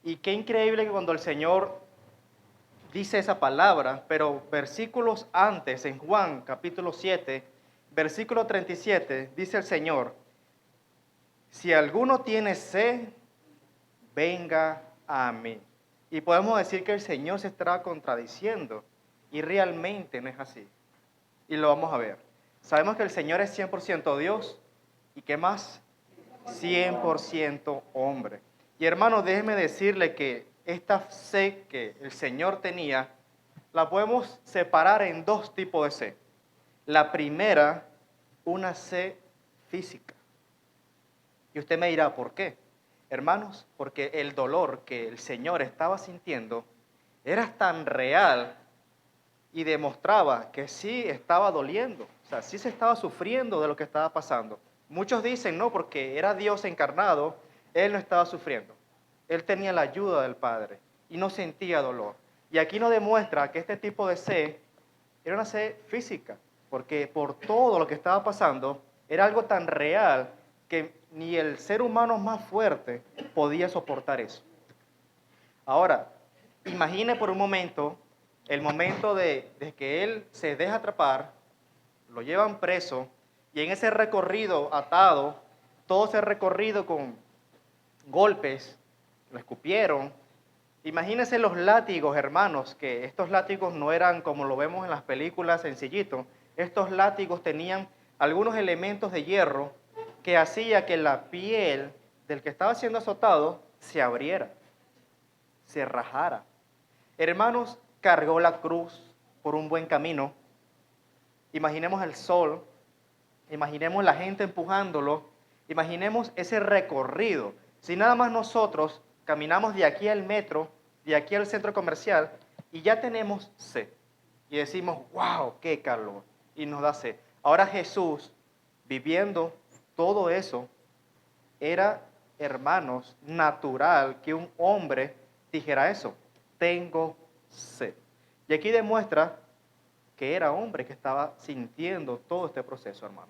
D: Y qué increíble que cuando el Señor dice esa palabra, pero versículos antes, en Juan capítulo 7, versículo 37, dice el Señor, si alguno tiene sed, venga a mí. Y podemos decir que el Señor se estará contradiciendo, y realmente no es así. Y lo vamos a ver. Sabemos que el Señor es 100% Dios, ¿y qué más? 100% hombre. Y hermanos, déjeme decirle que esta sed que el Señor tenía, la podemos separar en dos tipos de sed. La primera, una sed física. Y usted me dirá, ¿por qué? Hermanos, porque el dolor que el Señor estaba sintiendo era tan real y demostraba que sí estaba doliendo, o sea, sí se estaba sufriendo de lo que estaba pasando. Muchos dicen, no, porque era Dios encarnado, Él no estaba sufriendo. Él tenía la ayuda del Padre y no sentía dolor. Y aquí nos demuestra que este tipo de sed era una sed física, porque por todo lo que estaba pasando era algo tan real que ni el ser humano más fuerte podía soportar eso. Ahora, imagine por un momento el momento de que él se deja atrapar, lo llevan preso, y en ese recorrido atado, todo ese recorrido con golpes, lo escupieron. Imagínense los látigos, hermanos, que estos látigos no eran como lo vemos en las películas sencillitos. Estos látigos tenían algunos elementos de hierro que hacía que la piel del que estaba siendo azotado se abriera, se rajara. Hermanos, cargó la cruz por un buen camino. Imaginemos el sol, imaginemos la gente empujándolo, imaginemos ese recorrido. Si nada más nosotros caminamos de aquí al metro, de aquí al centro comercial, y ya tenemos sed. Y decimos, wow, qué calor. Y nos da sed. Ahora Jesús, viviendo todo eso, era, hermanos, natural que un hombre dijera eso. Tengo sed. Y aquí demuestra que era hombre que estaba sintiendo todo este proceso, hermano.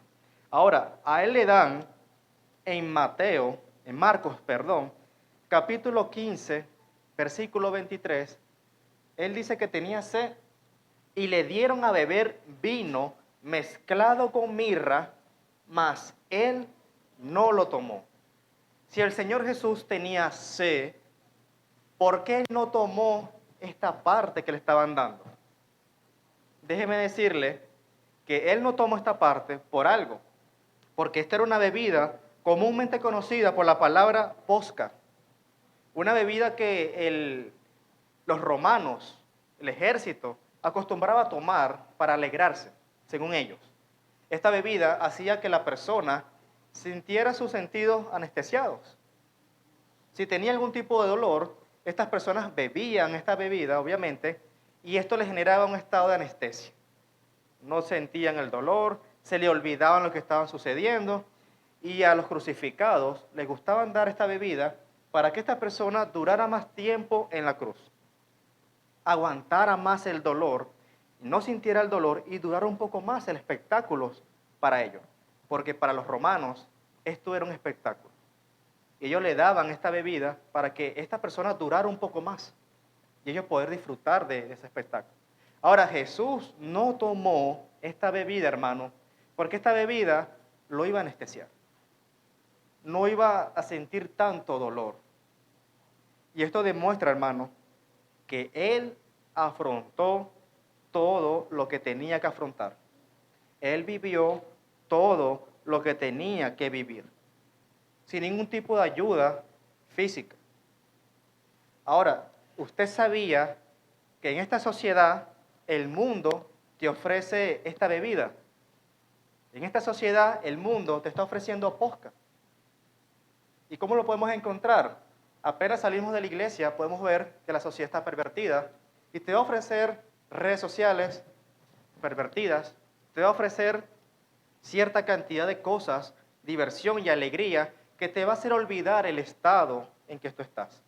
D: Ahora, a él le dan en Marcos, capítulo 15, versículo 23, él dice que tenía sed y le dieron a beber vino mezclado con mirra, mas él no lo tomó. Si el Señor Jesús tenía sed, ¿por qué él no tomó esta parte que le estaban dando? Déjeme decirle que él no tomó esta parte por algo, porque esta era una bebida comúnmente conocida por la palabra posca, una bebida que los romanos, el ejército, acostumbraba a tomar para alegrarse, según ellos. Esta bebida hacía que la persona sintiera sus sentidos anestesiados. Si tenía algún tipo de dolor, estas personas bebían esta bebida, obviamente, y esto les generaba un estado de anestesia. No sentían el dolor, se le olvidaban lo que estaba sucediendo, y a los crucificados les gustaban dar esta bebida para que esta persona durara más tiempo en la cruz, aguantara más el dolor, no sintiera el dolor y durara un poco más el espectáculo para ellos, porque para los romanos esto era un espectáculo. Y ellos le daban esta bebida para que esta persona durara un poco más. y ellos poder disfrutar de ese espectáculo. Ahora, Jesús no tomó esta bebida, hermano, porque esta bebida lo iba a anestesiar. No iba a sentir tanto dolor. Y esto demuestra, hermano, que Él afrontó todo lo que tenía que afrontar. Él vivió todo lo que tenía que vivir, sin ningún tipo de ayuda física. Ahora, usted sabía que en esta sociedad el mundo te ofrece esta bebida. En esta sociedad el mundo te está ofreciendo posca. ¿Y cómo lo podemos encontrar? Apenas salimos de la iglesia podemos ver que la sociedad está pervertida y te va a ofrecer redes sociales pervertidas, te va a ofrecer cierta cantidad de cosas, diversión y alegría que te va a hacer olvidar el estado en que tú estás.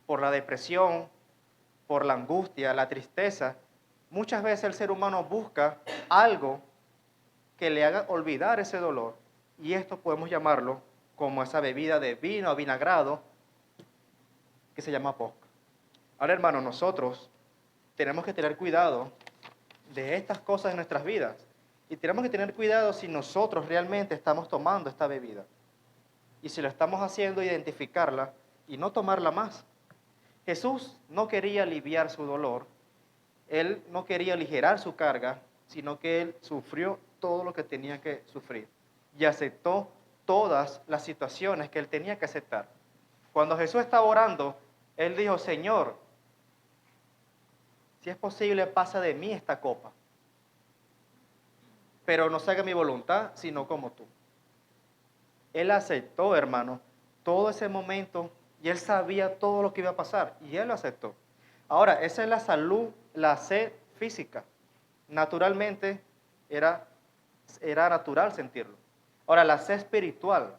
D: Por la depresión, por la angustia, la tristeza, muchas veces el ser humano busca algo que le haga olvidar ese dolor y esto podemos llamarlo como esa bebida de vino avinagrado que se llama posca. Ahora, hermano, nosotros tenemos que tener cuidado de estas cosas en nuestras vidas. Y tenemos que tener cuidado si nosotros realmente estamos tomando esta bebida. Y si lo estamos haciendo, identificarla y no tomarla más. Jesús no quería aliviar su dolor. Él no quería aligerar su carga, sino que Él sufrió todo lo que tenía que sufrir. Y aceptó todas las situaciones que Él tenía que aceptar. Cuando Jesús estaba orando, Él dijo, Señor, si es posible, pasa de mí esta copa. Pero no se haga mi voluntad, sino como tú. Él aceptó, hermano, todo ese momento y él sabía todo lo que iba a pasar y él lo aceptó. Ahora, esa es la salud, la sed física. Naturalmente era natural sentirlo. Ahora, la sed espiritual.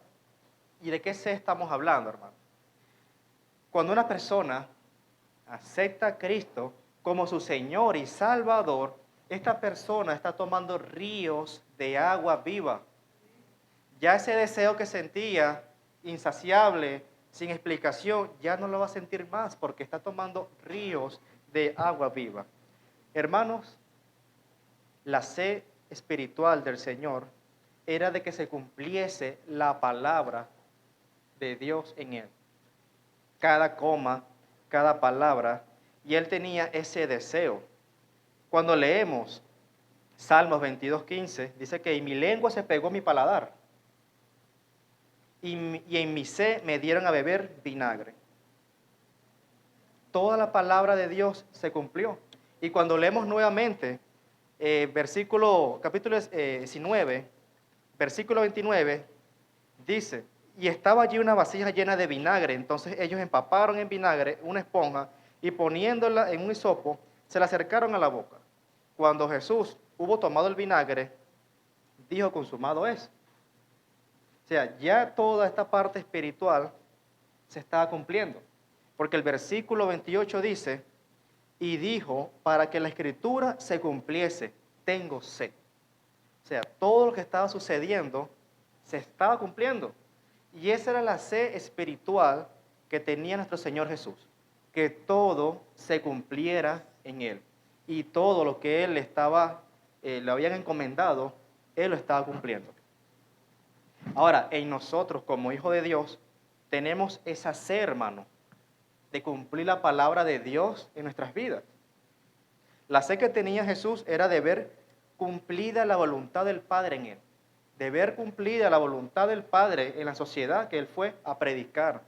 D: ¿Y de qué sed estamos hablando, hermano? Cuando una persona acepta a Cristo como su Señor y Salvador, esta persona está tomando ríos de agua viva. Ya ese deseo que sentía, insaciable, sin explicación, ya no lo va a sentir más porque está tomando ríos de agua viva. Hermanos, la sed espiritual del Señor era de que se cumpliese la palabra de Dios en él. Cada coma, cada palabra, y él tenía ese deseo. Cuando leemos Salmos 22:15, dice que en mi lengua se pegó mi paladar y en mi sed me dieron a beber vinagre. Toda la palabra de Dios se cumplió. Y cuando leemos nuevamente, capítulo 19, versículo 29, dice, y estaba allí una vasija llena de vinagre. Entonces ellos empaparon en vinagre una esponja y poniéndola en un hisopo, se la acercaron a la boca. Cuando Jesús hubo tomado el vinagre, dijo, consumado es. O sea, ya toda esta parte espiritual se estaba cumpliendo. Porque el versículo 28 dice, y dijo, para que la escritura se cumpliese, tengo sed. O sea, todo lo que estaba sucediendo se estaba cumpliendo. Y esa era la sed espiritual que tenía nuestro Señor Jesús. Que todo se cumpliera en Él. Y todo lo que Él le habían encomendado, Él lo estaba cumpliendo. Ahora, en nosotros como hijos de Dios, tenemos esa sed, hermano, de cumplir la palabra de Dios en nuestras vidas. La sed que tenía Jesús era de ver cumplida la voluntad del Padre en Él. De ver cumplida la voluntad del Padre en la sociedad que Él fue a predicar.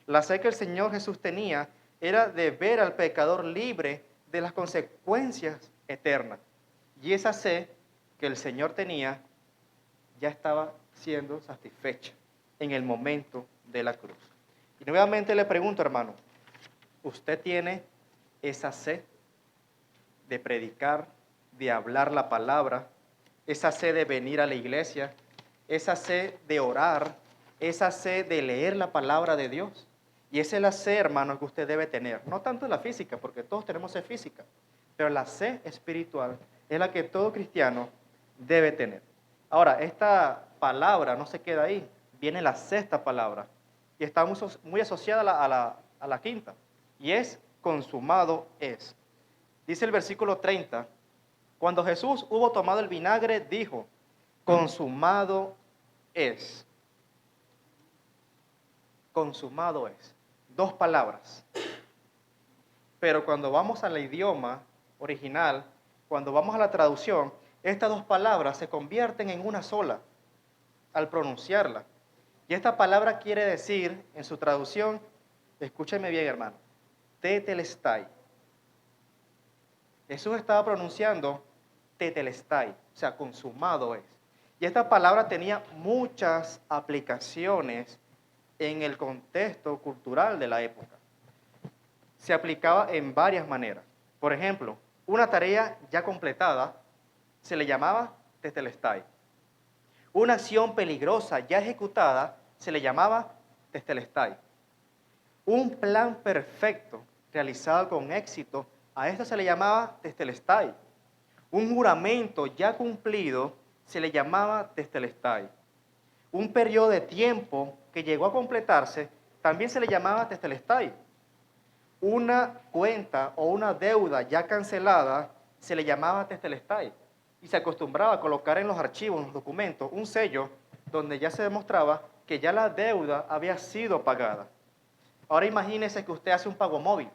D: La sed que el Señor Jesús tenía era de ver al pecador libre de las consecuencias eternas. Y esa sed que el Señor tenía ya estaba siendo satisfecha en el momento de la cruz. Y nuevamente le pregunto, hermano, ¿usted tiene esa sed de predicar, de hablar la palabra, esa sed de venir a la iglesia, esa sed de orar, esa sed de leer la palabra de Dios? Y esa es la sed, hermano, que usted debe tener. No tanto la física, porque todos tenemos sed física, pero la sed espiritual es la que todo cristiano debe tener. Ahora, esta palabra no se queda ahí, viene la sexta palabra, y está muy asociada a la quinta, y es consumado es. Dice el versículo 30, cuando Jesús hubo tomado el vinagre, dijo, consumado es. Consumado es. 2 palabras. Pero cuando vamos al idioma original, cuando vamos a la traducción, estas 2 palabras se convierten en una sola al pronunciarla. Y esta palabra quiere decir, en su traducción, escúcheme bien, hermano, tetelestai. Jesús estaba pronunciando tetelestai, o sea, consumado es. Y esta palabra tenía muchas aplicaciones en el contexto cultural de la época. Se aplicaba en varias maneras. Por ejemplo, una tarea ya completada se le llamaba tetelestai. Una acción peligrosa ya ejecutada se le llamaba tetelestai. Un plan perfecto realizado con éxito, a esto se le llamaba tetelestai. Un juramento ya cumplido se le llamaba tetelestai. Un periodo de tiempo que llegó a completarse también se le llamaba tetelestai. Una cuenta o una deuda ya cancelada se le llamaba tetelestai. Y se acostumbraba a colocar en los archivos, en los documentos, un sello donde ya se demostraba que ya la deuda había sido pagada. Ahora imagínese que usted hace un pago móvil.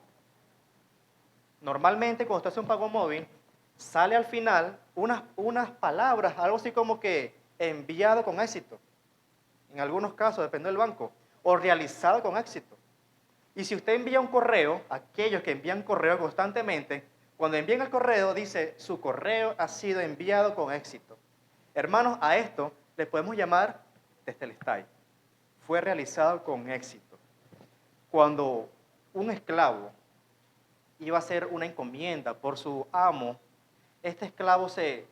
D: Normalmente cuando usted hace un pago móvil, sale al final unas palabras, algo así como que enviado con éxito. En algunos casos, depende del banco, o realizado con éxito. Y si usted envía un correo, aquellos que envían correo constantemente, cuando envían el correo dice, su correo ha sido enviado con éxito. Hermanos, a esto le podemos llamar tetelestai. Fue realizado con éxito. Cuando un esclavo iba a hacer una encomienda por su amo, este esclavo se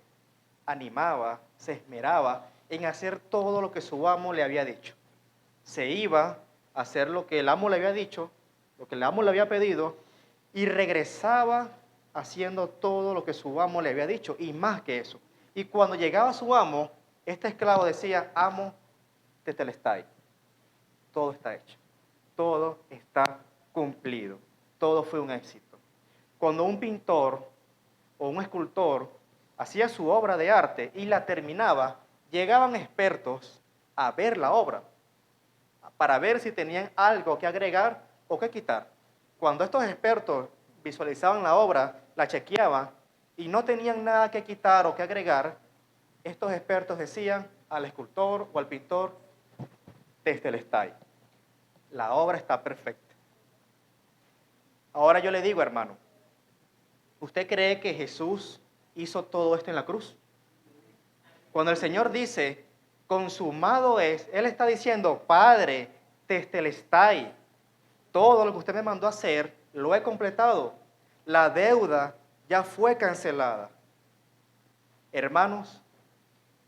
D: animaba, se esmeraba en hacer todo lo que su amo le había dicho. Se iba a hacer lo que el amo le había dicho, lo que el amo le había pedido, y regresaba haciendo todo lo que su amo le había dicho, y más que eso. Y cuando llegaba su amo, este esclavo decía, amo, tetelestai. Todo está hecho. Todo está cumplido. Todo fue un éxito. Cuando un pintor o un escultor hacía su obra de arte y la terminaba, llegaban expertos a ver la obra para ver si tenían algo que agregar o que quitar. Cuando estos expertos visualizaban la obra, la chequeaban y no tenían nada que quitar o que agregar, estos expertos decían al escultor o al pintor, tetelestai. La obra está perfecta. Ahora yo le digo, hermano, ¿usted cree que Jesús hizo todo esto en la cruz? Cuando el Señor dice, consumado es, Él está diciendo, Padre, tetelestai, todo lo que usted me mandó a hacer, lo he completado. La deuda ya fue cancelada. Hermanos,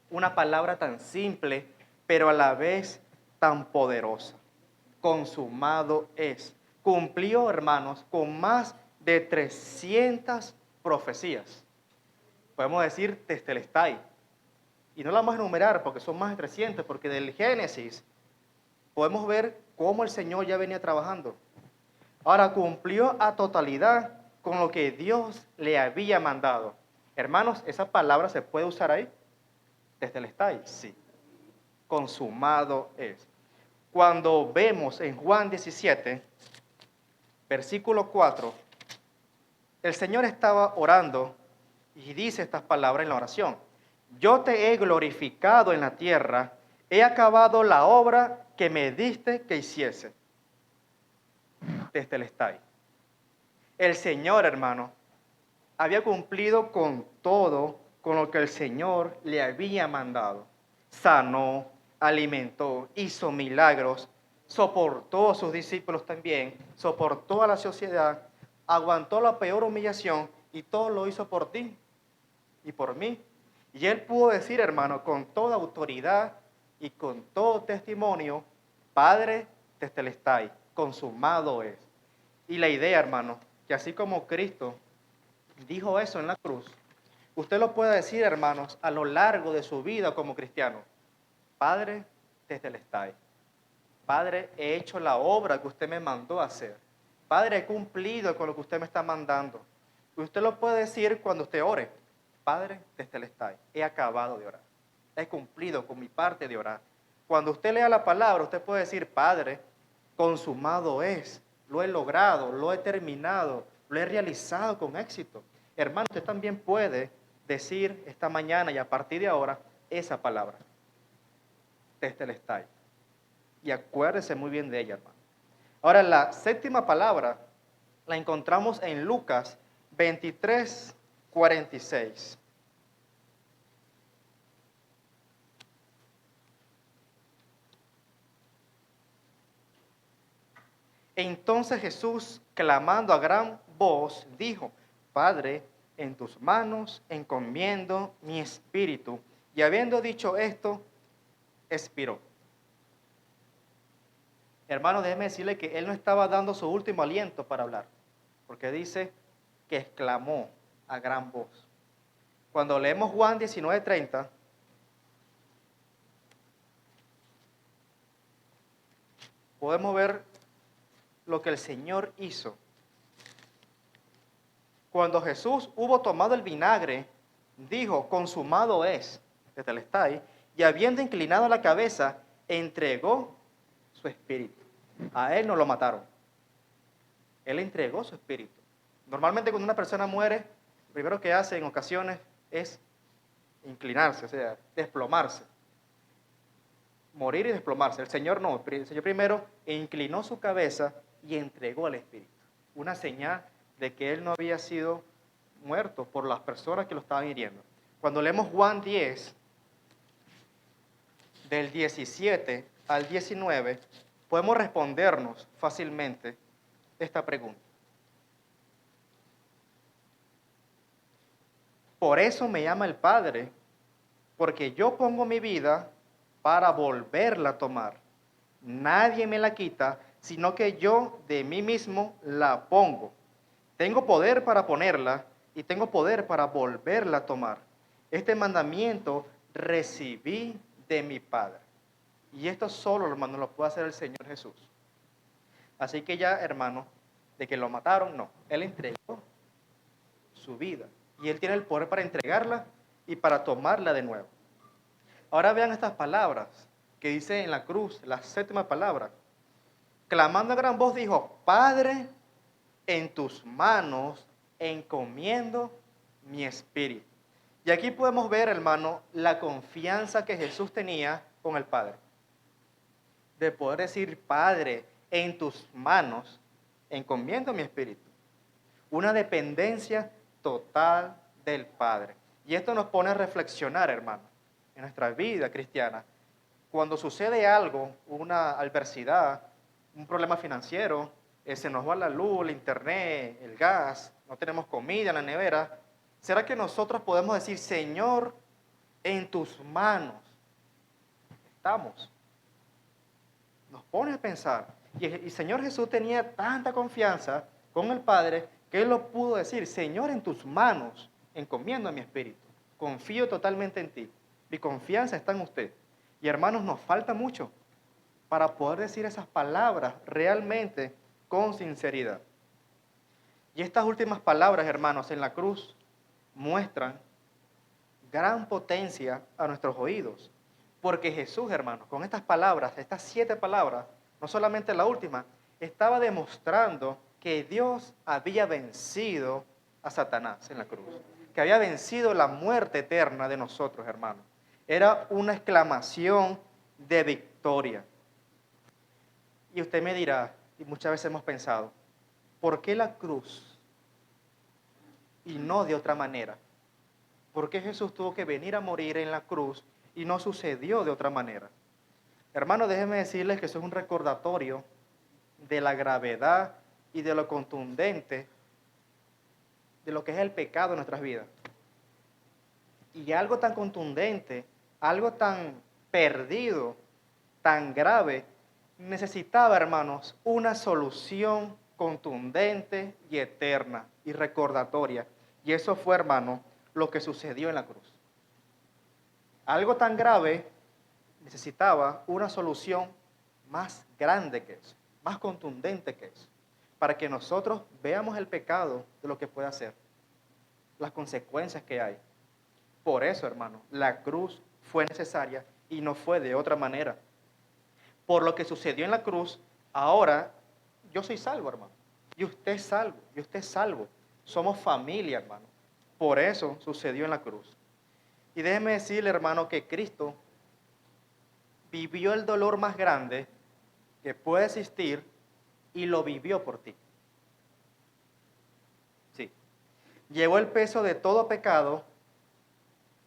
D: una palabra tan simple, pero a la vez tan poderosa. Consumado es. Cumplió, hermanos, con más de 300 profecías. Podemos decir tetelestai. Y no la vamos a enumerar porque son más de 300, porque del Génesis podemos ver cómo el Señor ya venía trabajando. Ahora cumplió a totalidad con lo que Dios le había mandado. Hermanos, ¿esa palabra se puede usar ahí? Tetelestai, sí. Consumado es. Cuando vemos en Juan 17, versículo 4, el Señor estaba orando y dice estas palabras en la oración. Yo te he glorificado en la tierra, he acabado la obra que me diste que hiciese. Tetelestai. El Señor, hermano, había cumplido con todo con lo que el Señor le había mandado. Sanó, alimentó, hizo milagros, soportó a sus discípulos también, soportó a la sociedad, aguantó la peor humillación y todo lo hizo por ti y por mí. Y él pudo decir, hermano, con toda autoridad y con todo testimonio, Padre, tetelestai, consumado es. Y la idea, hermano, que así como Cristo dijo eso en la cruz, usted lo puede decir, hermanos, a lo largo de su vida como cristiano. Padre, tetelestai. Padre, he hecho la obra que usted me mandó a hacer. Padre, he cumplido con lo que usted me está mandando. Usted lo puede decir cuando usted ore. Padre, Tetelestai, he acabado de orar. He cumplido con mi parte de orar. Cuando usted lea la palabra, usted puede decir, Padre, consumado es. Lo he logrado, lo he terminado, lo he realizado con éxito. Hermano, usted también puede decir esta mañana y a partir de ahora esa palabra. Tetelestai. Y acuérdese muy bien de ella, hermano. Ahora, la séptima palabra la encontramos en Lucas 23:46. Entonces Jesús, clamando a gran voz, dijo, Padre, en tus manos encomiendo mi espíritu. Y habiendo dicho esto, expiró. Hermano, déjeme decirle que él no estaba dando su último aliento para hablar, porque dice que exclamó a gran voz. Cuando leemos Juan 19:30, podemos ver lo que el Señor hizo. Cuando Jesús hubo tomado el vinagre, dijo, consumado es, Tetelestai, y habiendo inclinado la cabeza, entregó su espíritu. A él no lo mataron. Él entregó su espíritu. Normalmente cuando una persona muere, lo primero que hace en ocasiones es inclinarse, o sea, desplomarse. Morir y desplomarse. El Señor no. El Señor primero inclinó su cabeza y entregó el espíritu. Una señal de que él no había sido muerto por las personas que lo estaban hiriendo. Cuando leemos Juan 10, del 17 al 19, podemos respondernos fácilmente esta pregunta. Por eso me llama el Padre, porque yo pongo mi vida para volverla a tomar. Nadie me la quita, sino que yo de mí mismo la pongo. Tengo poder para ponerla y tengo poder para volverla a tomar. Este mandamiento recibí de mi Padre. Y esto solo, hermano, lo puede hacer el Señor Jesús. Así que ya, hermano, de que lo mataron, no. Él entregó su vida. Y Él tiene el poder para entregarla y para tomarla de nuevo. Ahora vean estas palabras que dice en la cruz, la séptima palabra. Clamando a gran voz dijo, Padre, en tus manos encomiendo mi espíritu. Y aquí podemos ver, hermano, la confianza que Jesús tenía con el Padre. De poder decir, Padre, en tus manos encomiendo mi espíritu. Una dependencia total del Padre. Y esto nos pone a reflexionar, hermano, en nuestra vida cristiana. Cuando sucede algo, una adversidad, un problema financiero, se nos va la luz, el internet, el gas, no tenemos comida en la nevera, ¿será que nosotros podemos decir, Señor, en tus manos estamos? Nos pone a pensar. Y Señor Jesús tenía tanta confianza con el Padre que Él lo pudo decir, Señor, en tus manos encomiendo a mi espíritu. Confío totalmente en ti. Mi confianza está en usted. Y hermanos, nos falta mucho para poder decir esas palabras realmente con sinceridad. Y estas últimas palabras, hermanos, en la cruz muestran gran potencia a nuestros oídos. Porque Jesús, hermanos, con estas palabras, estas 7 palabras, no solamente la última, estaba demostrando que Dios había vencido a Satanás en la cruz. Que había vencido la muerte eterna de nosotros, hermanos. Era una exclamación de victoria. Y usted me dirá, y muchas veces hemos pensado, ¿por qué la cruz y no de otra manera? ¿Por qué Jesús tuvo que venir a morir en la cruz y no sucedió de otra manera? Hermano, déjenme decirles que eso es un recordatorio de la gravedad y de lo contundente de lo que es el pecado en nuestras vidas. Y algo tan contundente, algo tan perdido, tan grave, necesitaba, hermanos, una solución contundente y eterna y recordatoria. Y eso fue, hermano, lo que sucedió en la cruz. Algo tan grave necesitaba una solución más grande que eso, más contundente que eso. para que nosotros veamos el pecado de lo que puede hacer, las consecuencias que hay. Por eso, hermano, la cruz fue necesaria y no fue de otra manera. Por lo que sucedió en la cruz, ahora yo soy salvo, hermano. Y usted es salvo, y usted es salvo. Somos familia, hermano. Por eso sucedió en la cruz. Y déjeme decirle, hermano, que Cristo vivió el dolor más grande que puede existir y lo vivió por ti. Sí. Llevó el peso de todo pecado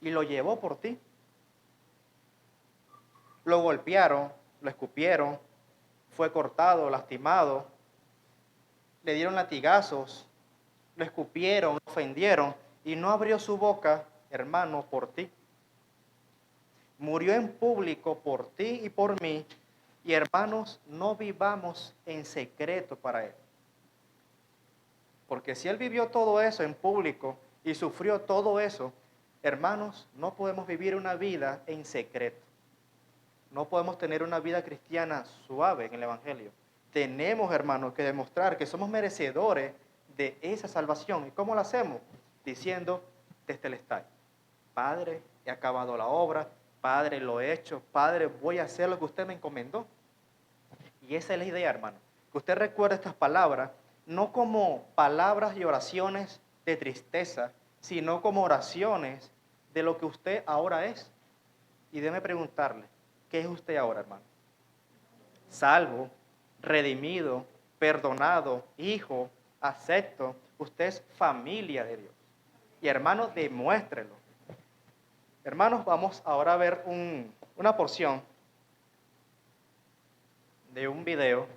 D: y lo llevó por ti. Lo golpearon, lo escupieron, fue cortado, lastimado, le dieron latigazos, lo escupieron, lo ofendieron y no abrió su boca, hermano, por ti. Murió en público por ti y por mí. Y hermanos, no vivamos en secreto para Él. Porque si Él vivió todo eso en público y sufrió todo eso, hermanos, no podemos vivir una vida en secreto. No podemos tener una vida cristiana suave en el Evangelio. Tenemos, hermanos, que demostrar que somos merecedores de esa salvación. ¿Y cómo lo hacemos? Diciendo Tetelestai: Padre, he acabado la obra. Padre, lo he hecho. Padre, voy a hacer lo que usted me encomendó. Y esa es la idea, hermano. Que usted recuerde estas palabras, no como palabras y oraciones de tristeza, sino como oraciones de lo que usted ahora es. Y déjeme preguntarle, ¿qué es usted ahora, hermano? Salvo, redimido, perdonado, hijo, acepto. Usted es familia de Dios. Y hermano, demuéstrelo. Hermanos, vamos ahora a ver una porción de un video.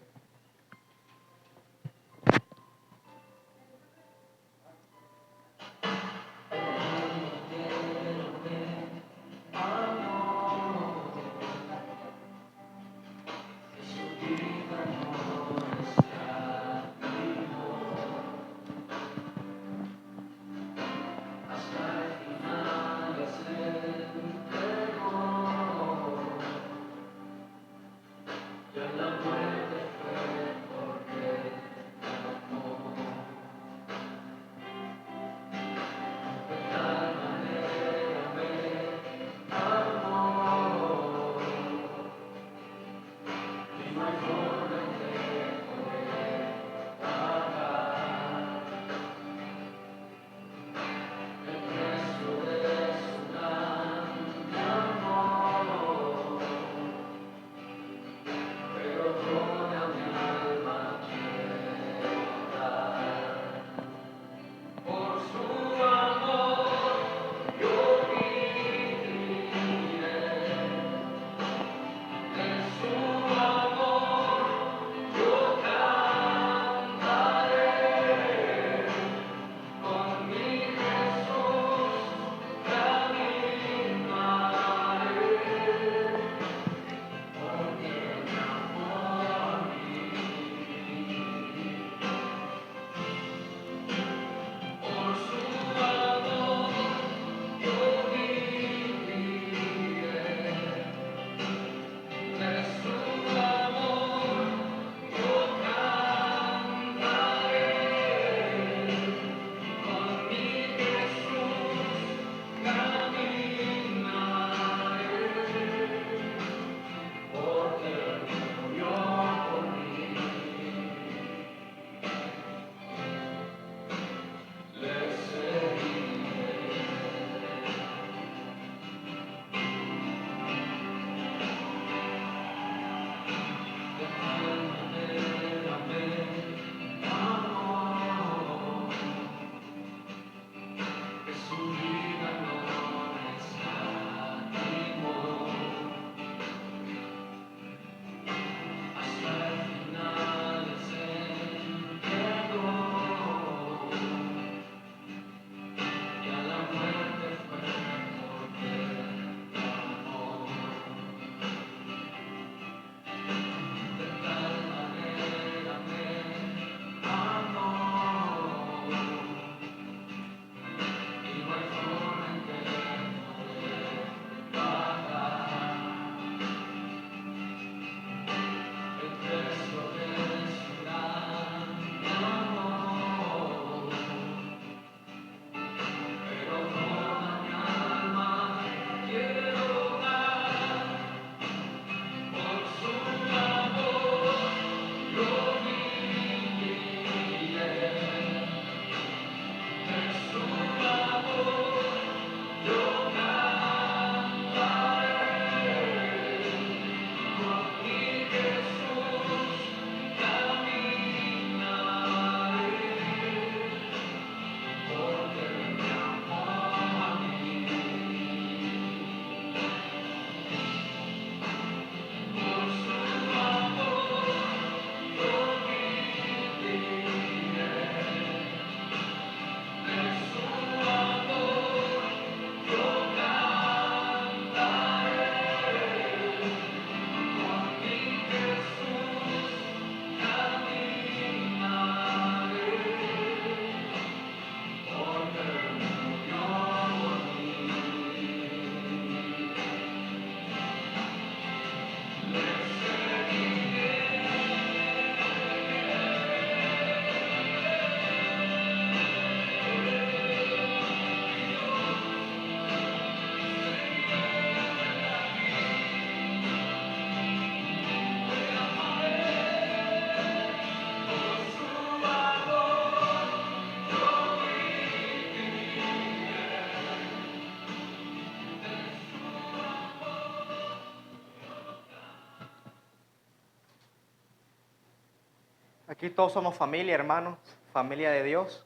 D: Aquí todos somos familia, hermanos, familia de Dios.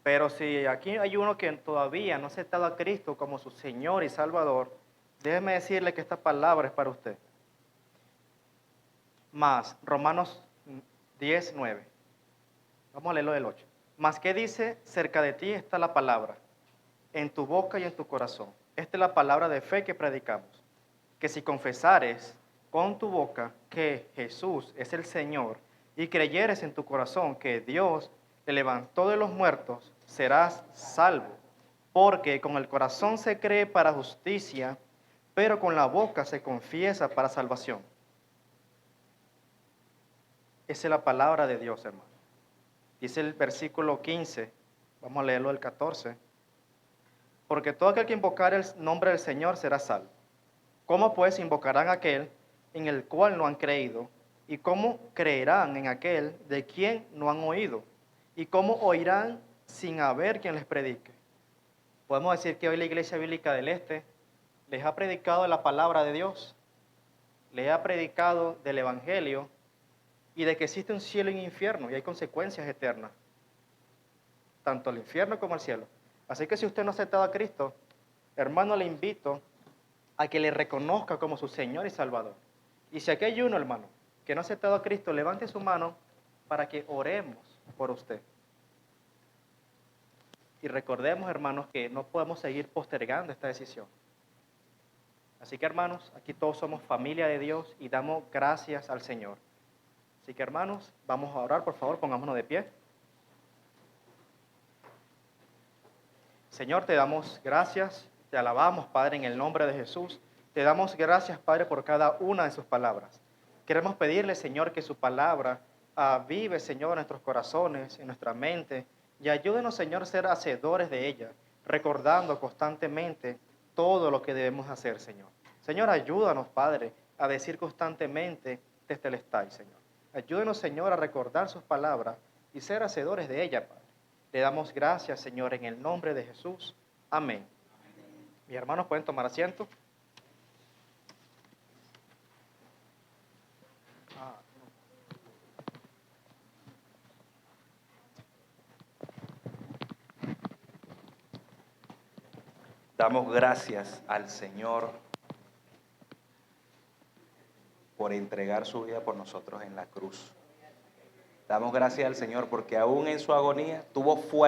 D: Pero si aquí hay uno que todavía no ha aceptado a Cristo como su Señor y Salvador, déjeme decirle que esta palabra es para usted. Más, Romanos 10, 9. Vamos a leerlo del 8. Más, ¿qué dice? Cerca de ti está la palabra, en tu boca y en tu corazón. Esta es la palabra de fe que predicamos. Que si confesares con tu boca que Jesús es el Señor y creyeres en tu corazón que Dios le levantó de los muertos, serás salvo. Porque con el corazón se cree para justicia, pero con la boca se confiesa para salvación. Esa es la palabra de Dios, hermano. Dice el versículo 15, vamos a leerlo del 14. Porque todo aquel que invocar el nombre del Señor será salvo. ¿Cómo pues invocarán a aquel en el cual no han creído? ¿Y cómo creerán en aquel de quien no han oído? ¿Y cómo oirán sin haber quien les predique? Podemos decir que hoy la Iglesia Bíblica del Este les ha predicado la palabra de Dios, les ha predicado del Evangelio y de que existe un cielo y un infierno y hay consecuencias eternas, tanto el infierno como el cielo. Así que si usted no ha aceptado a Cristo, hermano, le invito a que le reconozca como su Señor y Salvador. Y si aquí hay uno, hermano, que no ha aceptado a Cristo, levante su mano para que oremos por usted. Y recordemos, hermanos, que no podemos seguir postergando esta decisión. Así que, hermanos, aquí todos somos familia de Dios y damos gracias al Señor. Así que, hermanos, vamos a orar, por favor, pongámonos de pie. Señor, te damos gracias, te alabamos, Padre, en el nombre de Jesús. Te damos gracias, Padre, por cada una de sus palabras. Queremos pedirle, Señor, que su palabra avive, Señor, en nuestros corazones, en nuestra mente, y ayúdenos, Señor, a ser hacedores de ella, recordando constantemente todo lo que debemos hacer, Señor. Señor, ayúdanos, Padre, a decir constantemente Tetelestai, Señor. Ayúdenos, Señor, a recordar sus palabras y ser hacedores de ella, Padre. Le damos gracias, Señor, en el nombre de Jesús. Amén. Mis hermanos pueden tomar asiento.
B: Damos gracias al Señor por entregar su vida por nosotros en la cruz. Damos gracias al Señor porque aún en su agonía tuvo fuerza